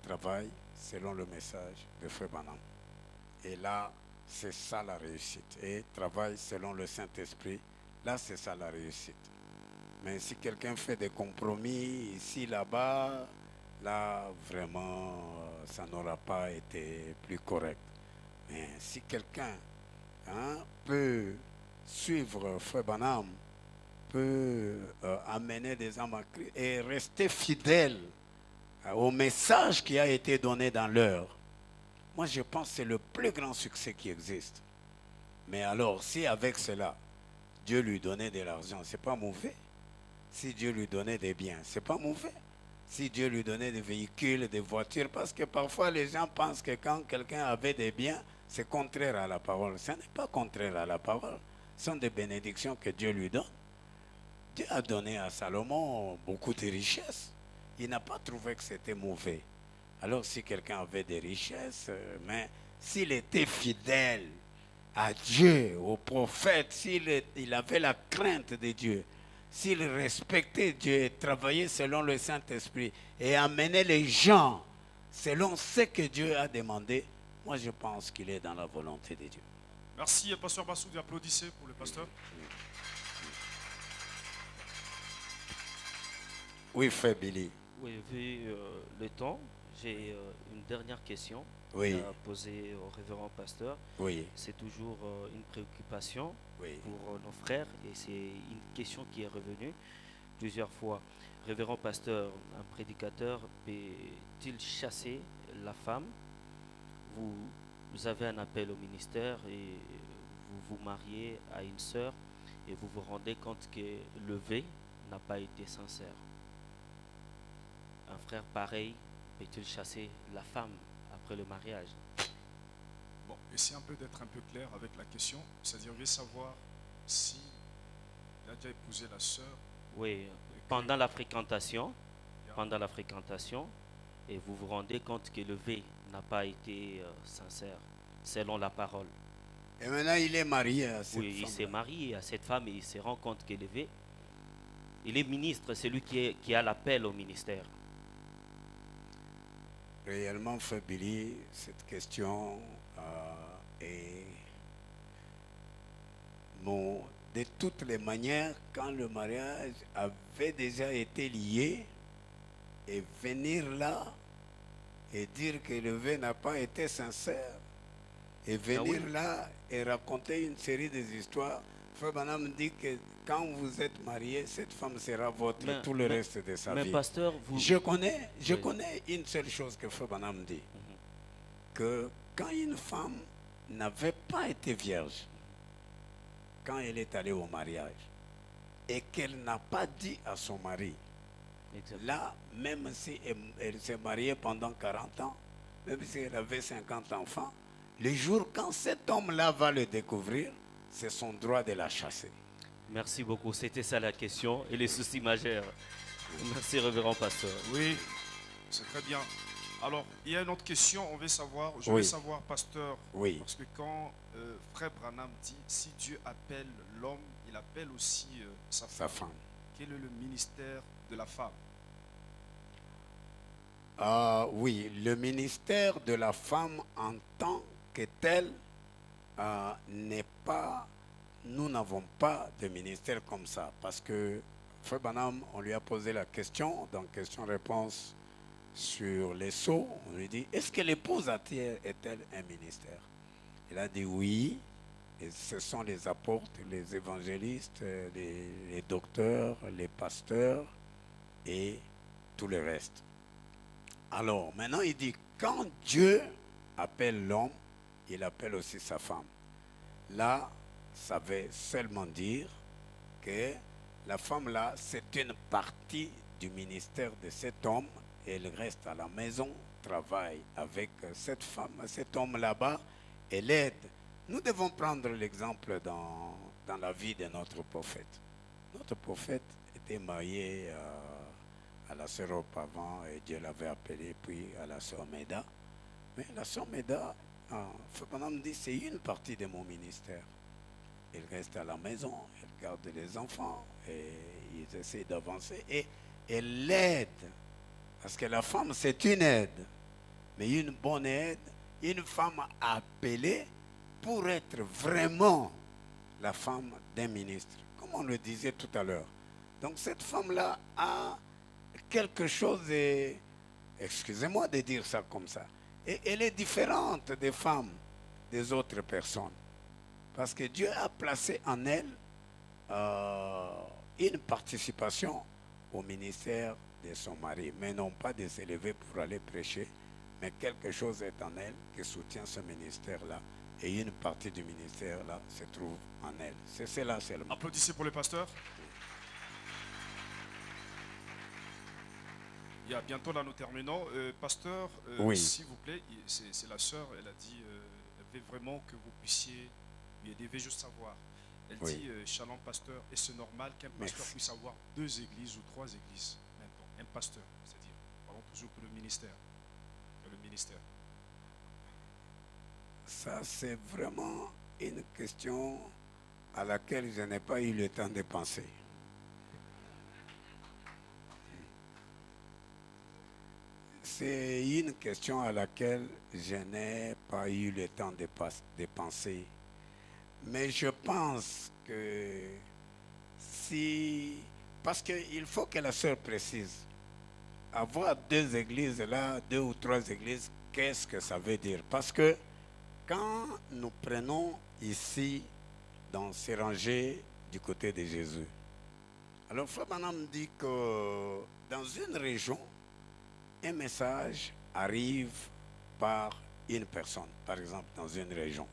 travaille selon le message de Frère Branham. Et là, c'est ça la réussite. Et travaille selon le Saint-Esprit, là, c'est ça la réussite. Mais si quelqu'un fait des compromis ici, là-bas, là, vraiment, ça n'aura pas été plus correct. Mais si quelqu'un peut suivre Frère Branham, peut amener des âmes à Christ et rester fidèle au message qui a été donné dans l'heure, moi je pense que c'est le plus grand succès qui existe. Mais alors, si avec cela, Dieu lui donnait de l'argent, c'est pas mauvais. Si Dieu lui donnait des biens, c'est pas mauvais. Si Dieu lui donnait des véhicules, des voitures, parce que parfois les gens pensent que quand quelqu'un avait des biens, c'est contraire à la parole. Ce n'est pas contraire à la parole. Ce sont des bénédictions que Dieu lui donne. Dieu a donné à Salomon beaucoup de richesses. Il n'a pas trouvé que c'était mauvais. Alors si quelqu'un avait des richesses, mais s'il était fidèle à Dieu, au prophète, s'il avait la crainte de Dieu, s'il respectait Dieu et travaillait selon le Saint-Esprit et amenait les gens selon ce que Dieu a demandé, moi je pense qu'il est dans la volonté de Dieu. Merci, pasteur Bassou, applaudissez pour le pasteur. Oui, frère Billy. Oui, vu le temps, j'ai une dernière question à poser au révérend pasteur. Oui. C'est toujours une préoccupation pour nos frères et c'est une question qui est revenue plusieurs fois. Révérend pasteur, un prédicateur peut-il chasser la femme? Vous avez un appel au ministère et vous vous mariez à une sœur et vous vous rendez compte que le vœu n'a pas été sincère. Un frère pareil peut-il chasser la femme après le mariage? Bon, essayez un peu d'être un peu clair avec la question. C'est-à-dire, je veux savoir si il a déjà épousé la sœur. Oui, pendant la fréquentation, et vous vous rendez compte que le vœu n'a pas été sincère, selon la parole. Et maintenant, il est marié à cette femme. Oui, il s'est marié à cette femme et il se rend compte que le vœu, il est ministre, c'est lui qui a l'appel au ministère. Réellement, frère Billy, cette question est... Bon, de toutes les manières, quand le mariage avait déjà été lié, et venir là et dire que le vœu n'a pas été sincère, et venir là et raconter une série d'histoires, Frère Branham dit que quand vous êtes marié, cette femme sera votre tout le reste de sa vie. Pasteur, je connais une seule chose que Frère Branham dit, que quand une femme n'avait pas été vierge, quand elle est allée au mariage, et qu'elle n'a pas dit à son mari, là, même si elle s'est mariée pendant 40 ans, même si elle avait 50 enfants, le jour quand cet homme-là va le découvrir, c'est son droit de la chasser. Merci beaucoup. C'était ça la question et les soucis majeurs. Merci, révérend pasteur. Oui, c'est très bien. Alors, il y a une autre question. On veut savoir, je veux savoir, pasteur, parce que quand frère Branham dit, si Dieu appelle l'homme, il appelle aussi sa femme. Quel est le ministère de la femme? Oui, le ministère de la femme en tant que tel n'est pas... Nous n'avons pas de ministère comme ça, parce que Frère Branham, on lui a posé la question, dans question-réponse sur les sceaux, on lui dit, est-ce que l'épouse est-elle un ministère? Il a dit oui, et ce sont les apôtres, les évangélistes, les docteurs, les pasteurs et tout le reste. Alors, maintenant, il dit, quand Dieu appelle l'homme, il appelle aussi sa femme. Là, ça veut seulement dire que la femme là, c'est une partie du ministère de cet homme. Elle reste à la maison, travaille avec cette femme, cet homme là-bas, et l'aide. Nous devons prendre l'exemple dans la vie de notre prophète. Notre prophète était marié à la sœur auparavant, et Dieu l'avait appelé, puis à la sœur Méda. Mais la sœur Méda, Fabana me dit, c'est une partie de mon ministère. Elle reste à la maison, elle garde les enfants, et ils essaient d'avancer, et elle l'aide. Parce que la femme, c'est une aide. Mais une bonne aide, une femme appelée pour être vraiment la femme d'un ministre. Comme on le disait tout à l'heure. Donc cette femme-là a quelque chose, excusez-moi de dire ça comme ça, et elle est différente des femmes, des autres personnes. Parce que Dieu a placé en elle une participation au ministère de son mari, mais non pas de s'élever pour aller prêcher, mais quelque chose est en elle qui soutient ce ministère-là, et une partie du ministère-là se trouve en elle. C'est cela seulement. Applaudissez pour le pasteur. Bientôt là nous terminons. Pasteur, oui. S'il vous plaît, c'est la sœur, elle a dit, elle veut vraiment que vous puissiez lui aider, veut juste savoir. Elle oui. dit, Shalom pasteur, et c'est normal qu'un pasteur puisse avoir 2 églises ou 3 églises maintenant. Un pasteur, c'est-à-dire, parlons toujours pour le ministère. Ça, c'est vraiment une question à laquelle je n'ai pas eu le temps de penser. C'est une question à laquelle je n'ai pas eu le temps de penser. Mais je pense que si... Parce qu'il faut que la sœur précise. Avoir 2 églises là, 2 ou 3 églises, qu'est-ce que ça veut dire? Parce que quand nous prenons ici, dans ces rangées du côté de Jésus, alors Frère Branham dit que dans une région, un message arrive par une personne, par exemple dans une région.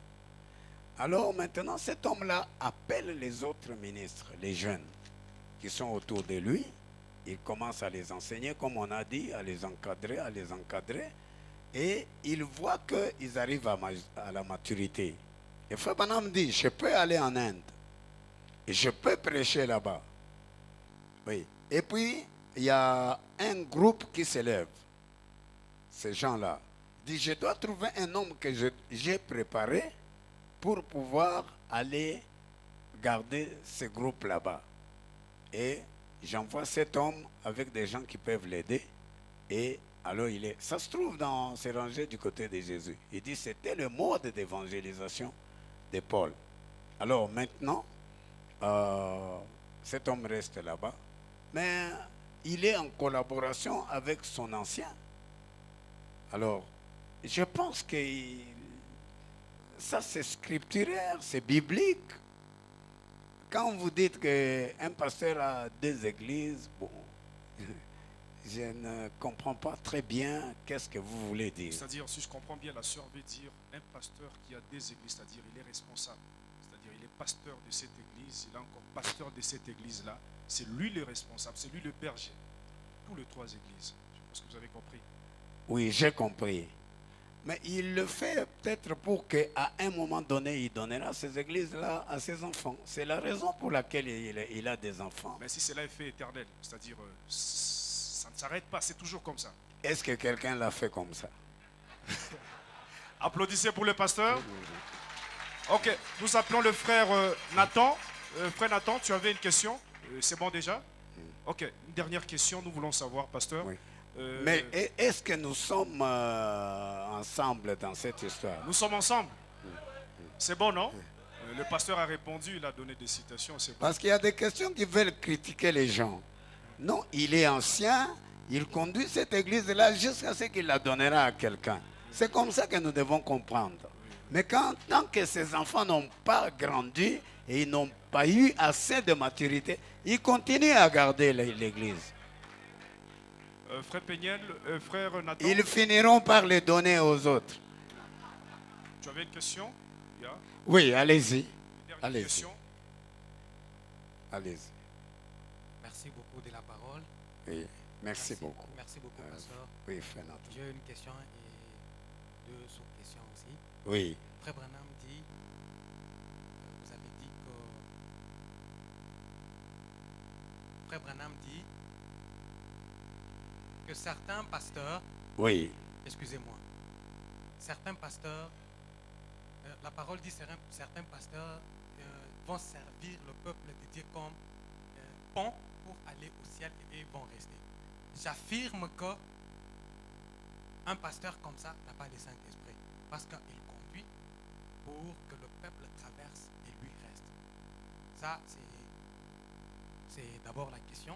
Alors maintenant, cet homme-là appelle les autres ministres, les jeunes qui sont autour de lui. Il commence à les enseigner, comme on a dit, à les encadrer. Et il voit qu'ils arrivent à la maturité. Et Frère Branham dit, je peux aller en Inde. Et je peux prêcher là-bas. Oui. Et puis, il y a un groupe qui s'élève. Ces gens-là. Il dit, je dois trouver un homme que j'ai préparé pour pouvoir aller garder ce groupe là-bas. Et j'envoie cet homme avec des gens qui peuvent l'aider. Et alors ça se trouve dans ces rangées du côté de Jésus. Il dit, c'était le mode d'évangélisation de Paul. Alors maintenant, cet homme reste là-bas. Mais il est en collaboration avec son ancien. Alors, je pense que ça c'est scripturaire, c'est biblique. Quand vous dites qu'un pasteur a 2 églises, bon, je ne comprends pas très bien qu'est-ce que vous voulez dire. C'est-à-dire, si je comprends bien, la sœur veut dire un pasteur qui a 2 églises, c'est-à-dire il est responsable. C'est-à-dire il est pasteur de cette église, il est encore pasteur de cette église-là. C'est lui le responsable, c'est lui le berger. Pour les 3 églises. Je pense que vous avez compris. Oui, j'ai compris. Mais il le fait peut-être pour qu'à un moment donné, il donnera ces églises-là à ses enfants. C'est la raison pour laquelle il a des enfants. Mais si cela est fait éternel, c'est-à-dire ça ne s'arrête pas, c'est toujours comme ça. Est-ce que quelqu'un l'a fait comme ça? Applaudissez pour le pasteur. Ok, nous appelons le frère Nathan. Frère Nathan, tu avais une question? C'est bon déjà? Ok, une dernière question, nous voulons savoir, pasteur. Oui. Mais est-ce que nous sommes ensemble dans cette histoire? Nous sommes ensemble. C'est bon, non? Le pasteur a répondu, il a donné des citations. Bon. Parce qu'il y a des questions qui veulent critiquer les gens. Non, il est ancien, il conduit cette église-là jusqu'à ce qu'il la donnera à quelqu'un. C'est comme ça que nous devons comprendre. Mais tant que ces enfants n'ont pas grandi et ils n'ont pas eu assez de maturité, ils continuent à garder l'église. Frère Péniel, frère Nathan. Ils finiront par les donner aux autres. Tu avais une question? Oui, allez-y. Allez-y. Allez-y. Merci beaucoup de la parole. Oui, merci beaucoup. Merci beaucoup, pasteur. Oui, frère Nathan. J'ai une question et deux sous-questions aussi. Oui. Frère Branham dit, vous avez dit que Frère Branham dit que certains pasteurs, oui, excusez-moi, certains pasteurs, la parole dit certains pasteurs vont servir le peuple de Dieu comme pont pour aller au ciel et ils vont rester. J'affirme que un pasteur comme ça n'a pas le Saint-Esprit parce qu'il conduit pour que le peuple traverse et lui reste. Ça, c'est d'abord la question.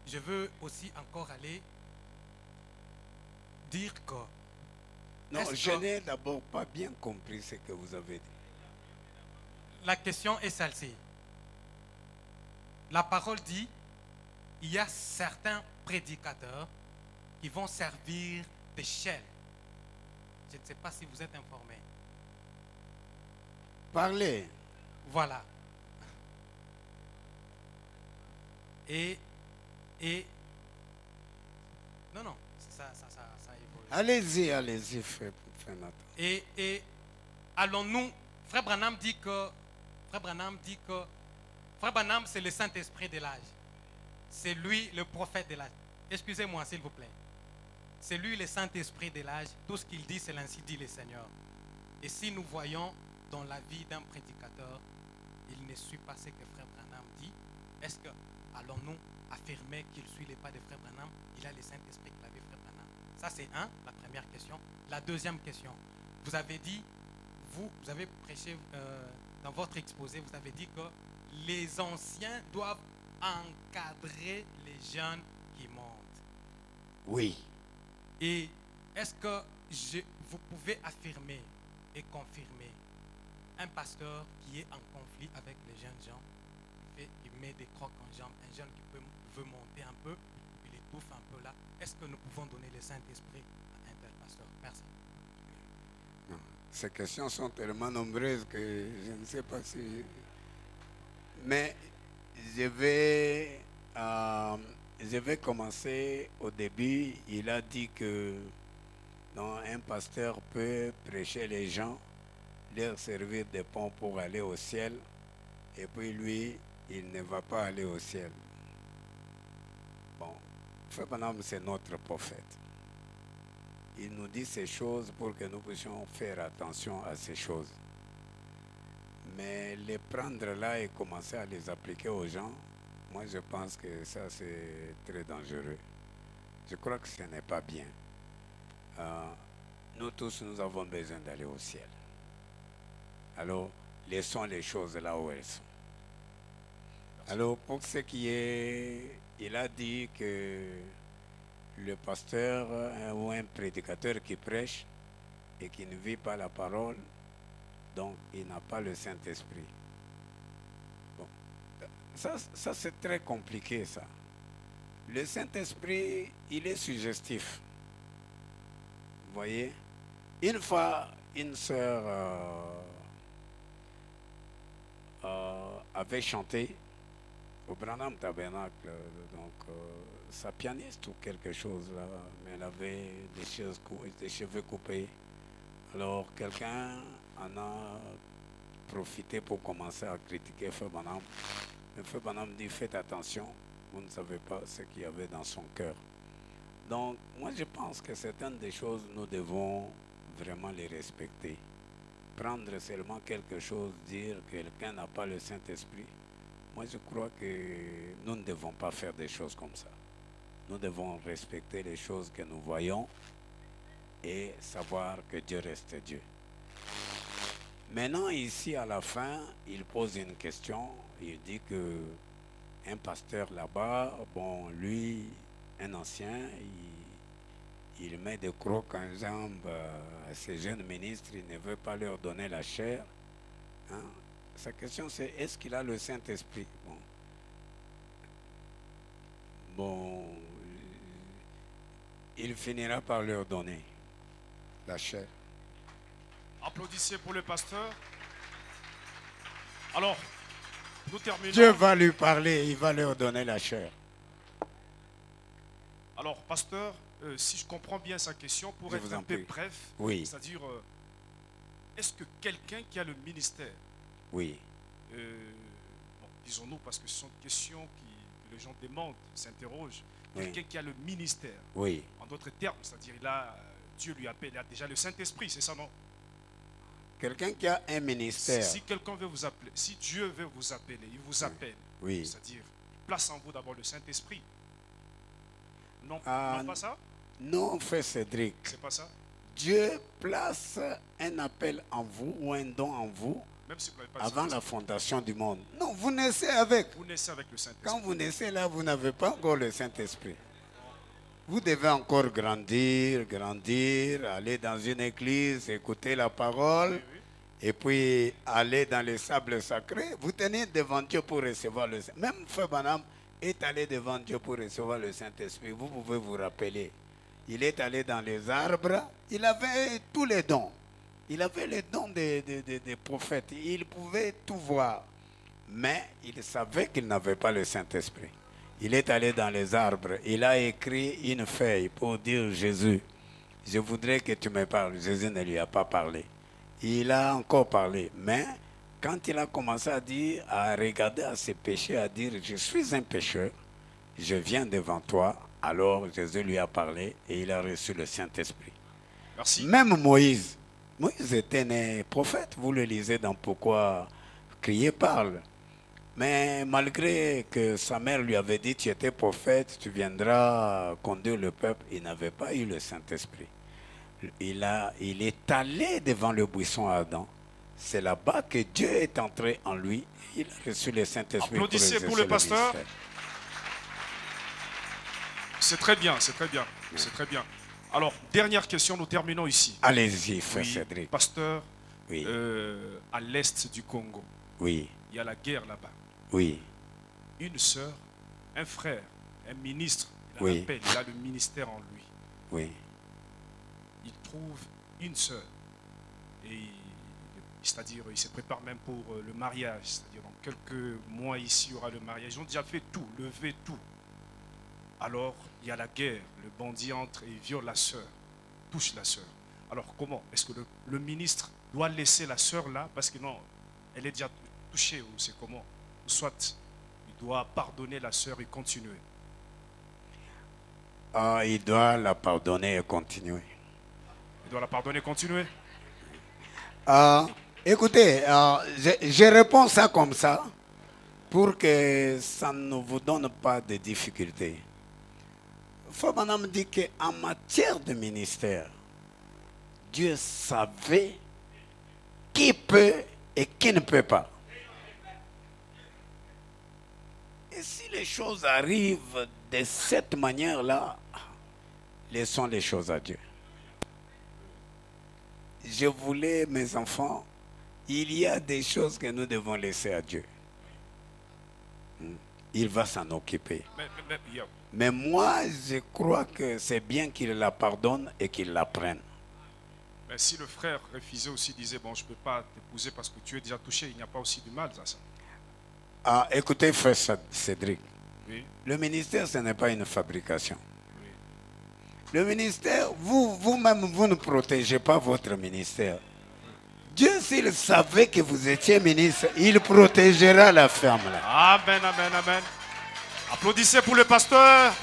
Je veux aussi encore aller dire que... Non, je n'ai d'abord pas bien compris ce que vous avez dit. La question est celle-ci. La parole dit, il y a certains prédicateurs qui vont servir d'échelle. Je ne sais pas si vous êtes informé. Parlez. Voilà. Et non, ça évolue. Allez-y, frère Nathan. Et allons-nous, Frère Branham dit que Frère Branham, c'est le Saint-Esprit de l'âge. C'est lui le prophète de l'âge. Excusez-moi, s'il vous plaît. C'est lui le Saint-Esprit de l'âge. Tout ce qu'il dit, c'est l'ainsi dit le Seigneur. Et si nous voyons dans la vie d'un prédicateur, il ne suit pas ce que Frère Branham dit, est-ce que allons-nous affirmer qu'il suit les pas de Frère Branham? Il a le Saint-Esprit qu'il avait Frère Branham. Ça, c'est la première question. La deuxième question. Vous avez dit, vous avez prêché dans votre exposé, vous avez dit que les anciens doivent encadrer les jeunes qui montent. Oui. Et est-ce que vous pouvez affirmer et confirmer un pasteur qui est en conflit avec les jeunes gens, il met des crocs en jambes, un jeune qui veut monter un peu, il étouffe un peu là, est-ce que nous pouvons donner le Saint-Esprit à un tel pasteur? Merci. Non. Ces questions sont tellement nombreuses que je ne sais pas si... Mais je vais commencer au début. Il a dit que non, un pasteur peut prêcher les gens, leur servir des ponts pour aller au ciel, et puis lui, il ne va pas aller au ciel. Bon, Frère Branham, c'est notre prophète. Il nous dit ces choses pour que nous puissions faire attention à ces choses. Mais les prendre là et commencer à les appliquer aux gens, moi je pense que ça c'est très dangereux. Je crois que ce n'est pas bien. Nous tous, nous avons besoin d'aller au ciel. Alors, laissons les choses là où elles sont. Alors, pour ce qui est, il a dit que le pasteur ou un prédicateur qui prêche et qui ne vit pas la parole, donc il n'a pas le Saint-Esprit. Bon. Ça c'est très compliqué, ça. Le Saint-Esprit, il est suggestif. Vous voyez? Une fois, une sœur avait chanté au Branham Tabernacle, donc sa pianiste ou quelque chose là, mais elle avait des cheveux coupés. Alors quelqu'un en a profité pour commencer à critiquer Frère Branham. Mais Frère Branham dit, faites attention, vous ne savez pas ce qu'il y avait dans son cœur. Donc moi je pense que certaines des choses, nous devons vraiment les respecter. Prendre seulement quelque chose, dire que quelqu'un n'a pas le Saint-Esprit, moi je crois que nous ne devons pas faire des choses comme ça. Nous devons respecter les choses que nous voyons et savoir que Dieu reste Dieu. Maintenant, ici, à la fin, il pose une question. Il dit que un pasteur là-bas, bon, lui, un ancien, il met des crocs en jambes à ces jeunes ministres. Il ne veut pas leur donner la chair. Hein? Sa question, c'est est-ce qu'il a le Saint-Esprit? Bon, il finira par leur donner la chair. Applaudissez pour le pasteur. Alors, nous terminons. Dieu va lui parler, il va leur donner la chair. Alors, pasteur, si je comprends bien sa question, pour être un peu bref, oui. C'est-à-dire, est-ce que quelqu'un qui a le ministère, oui. Bon, disons-nous, parce que ce sont des questions que les gens demandent, s'interrogent, quelqu'un qui a le ministère, oui. En d'autres termes, c'est-à-dire, Dieu lui appelle, il a déjà le Saint-Esprit, c'est ça, non? Quelqu'un qui a un ministère. Si quelqu'un veut vous appeler, si Dieu veut vous appeler, il vous appelle. Oui. C'est-à-dire, il place en vous d'abord le Saint-Esprit. Non, non, pas ça? Non, frère Cédric. C'est pas ça? Dieu place un appel en vous ou un don en vous même si vous n'avez pas avant la fondation du monde. Non, vous naissez avec. Vous naissez avec le Saint-Esprit. Quand vous naissez là, vous n'avez pas encore le Saint-Esprit. Vous devez encore grandir, aller dans une église, écouter la parole, et puis aller dans les sables sacrés. Vous tenez devant Dieu pour recevoir le Saint-Esprit. Même Frère Branham est allé devant Dieu pour recevoir le Saint-Esprit. Vous pouvez vous rappeler. Il est allé dans les arbres. Il avait tous les dons. Il avait les dons des prophètes. Il pouvait tout voir. Mais il savait qu'il n'avait pas le Saint-Esprit. Il est allé dans les arbres. Il a écrit une feuille pour dire Jésus, je voudrais que tu me parles. Jésus ne lui a pas parlé. Il a encore parlé. Mais quand il a commencé à dire, à regarder à ses péchés, à dire je suis un pécheur, je viens devant toi. Alors Jésus lui a parlé et il a reçu le Saint-Esprit. Merci. Même Moïse était un prophète. Vous le lisez dans Pourquoi crier parle. Mais malgré que sa mère lui avait dit tu étais prophète, tu viendras conduire le peuple, il n'avait pas eu le Saint-Esprit. Il est allé devant le buisson ardent. C'est là-bas que Dieu est entré en lui. Il a reçu le Saint-Esprit. Applaudissez pour le pasteur. C'est très bien, c'est très bien, c'est très bien. Alors, dernière question, nous terminons ici. Allez-y, frère Cédric. Pasteur, à l'est du Congo, il y a la guerre là-bas. Oui. Une sœur, un frère, un ministre, il a l'appel, il a le ministère en lui. Oui. Il trouve une sœur, et c'est-à-dire il se prépare même pour le mariage, c'est-à-dire dans quelques mois ici, il y aura le mariage. Ils ont déjà fait tout, levé tout. Alors, il y a la guerre, le bandit entre et viole la sœur, touche la sœur. Alors comment? Est-ce que le ministre doit laisser la sœur là, parce que non, elle est déjà touchée, ou c'est comment? Soit il doit pardonner la sœur et continuer. Il doit la pardonner et continuer. Il doit la pardonner et continuer? Écoutez, je réponds ça comme ça pour que ça ne vous donne pas de difficultés. Frère Branham dit qu'en matière de ministère, Dieu savait qui peut et qui ne peut pas. Et si les choses arrivent de cette manière-là, laissons les choses à Dieu. Je voulais, mes enfants, il y a des choses que nous devons laisser à Dieu. Il va s'en occuper. Mais moi, je crois que c'est bien qu'il la pardonne et qu'il la prenne. Mais si le frère refusait aussi, disait, bon, je ne peux pas t'épouser parce que tu es déjà touché, il n'y a pas aussi du mal à ça. Écoutez, frère Cédric, oui. Le ministère, ce n'est pas une fabrication. Oui. Le ministère, vous-même, vous ne protégez pas votre ministère. Dieu, s'il savait que vous étiez ministre, il protégera la femme là. Amen, amen, amen. Applaudissez pour le pasteur.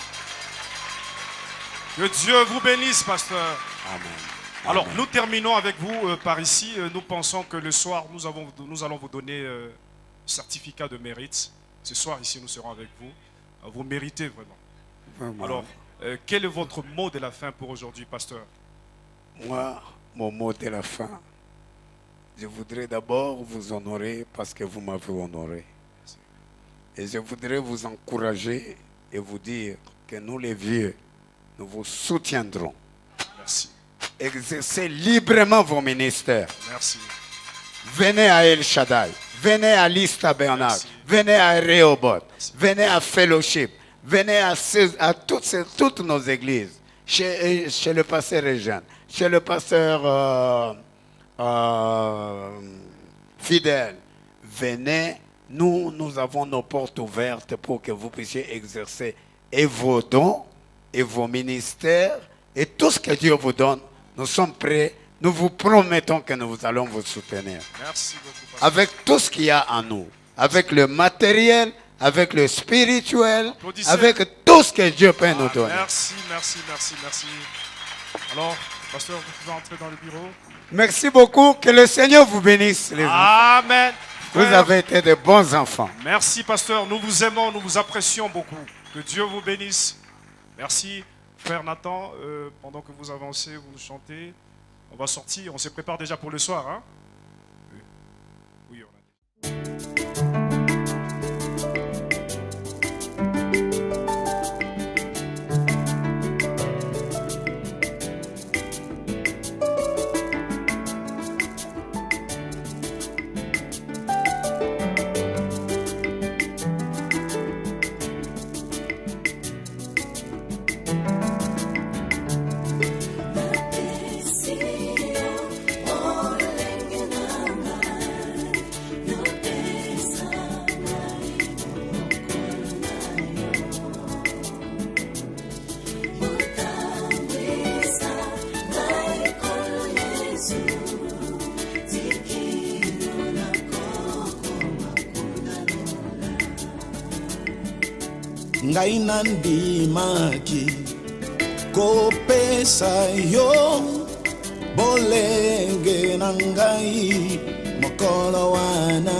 Que Dieu vous bénisse, pasteur. Amen. Alors, nous terminons avec vous par ici. Nous pensons que le soir, nous allons vous donner certificat de mérite. Ce soir, ici, nous serons avec vous. Vous méritez vraiment. Alors, quel est votre mot de la fin pour aujourd'hui, pasteur? Moi, mon mot de la fin, je voudrais d'abord vous honorer parce que vous m'avez honoré. Et je voudrais vous encourager et vous dire que nous les vieux, nous vous soutiendrons. Merci. Exercez librement vos ministères. Merci. Venez à El Shaddai, venez à Lista Bernard, venez à Rehoboth, venez à Fellowship, venez à toutes nos églises. chez le pasteur Eugène, chez le pasteur Fidèle, venez, nous avons nos portes ouvertes pour que vous puissiez exercer et vos dons, et vos ministères, et tout ce que Dieu vous donne. Nous sommes prêts, nous vous promettons que nous allons vous soutenir. Merci beaucoup, pasteur. Avec tout ce qu'il y a en nous, avec le matériel, avec le spirituel, avec tout ce que Dieu peut nous donner. Merci. Alors, pasteur, vous pouvez entrer dans le bureau. Merci beaucoup, que le Seigneur vous bénisse. Les Amen. Vous avez été de bons enfants. Merci, pasteur, nous vous aimons, nous vous apprécions beaucoup. Que Dieu vous bénisse. Merci, frère Nathan, pendant que vous avancez, vous chantez, on va sortir, on se prépare déjà pour le soir, hein? Oui, on a... ngai nandimaki kopesa yo bolenge na ngai mokolo wana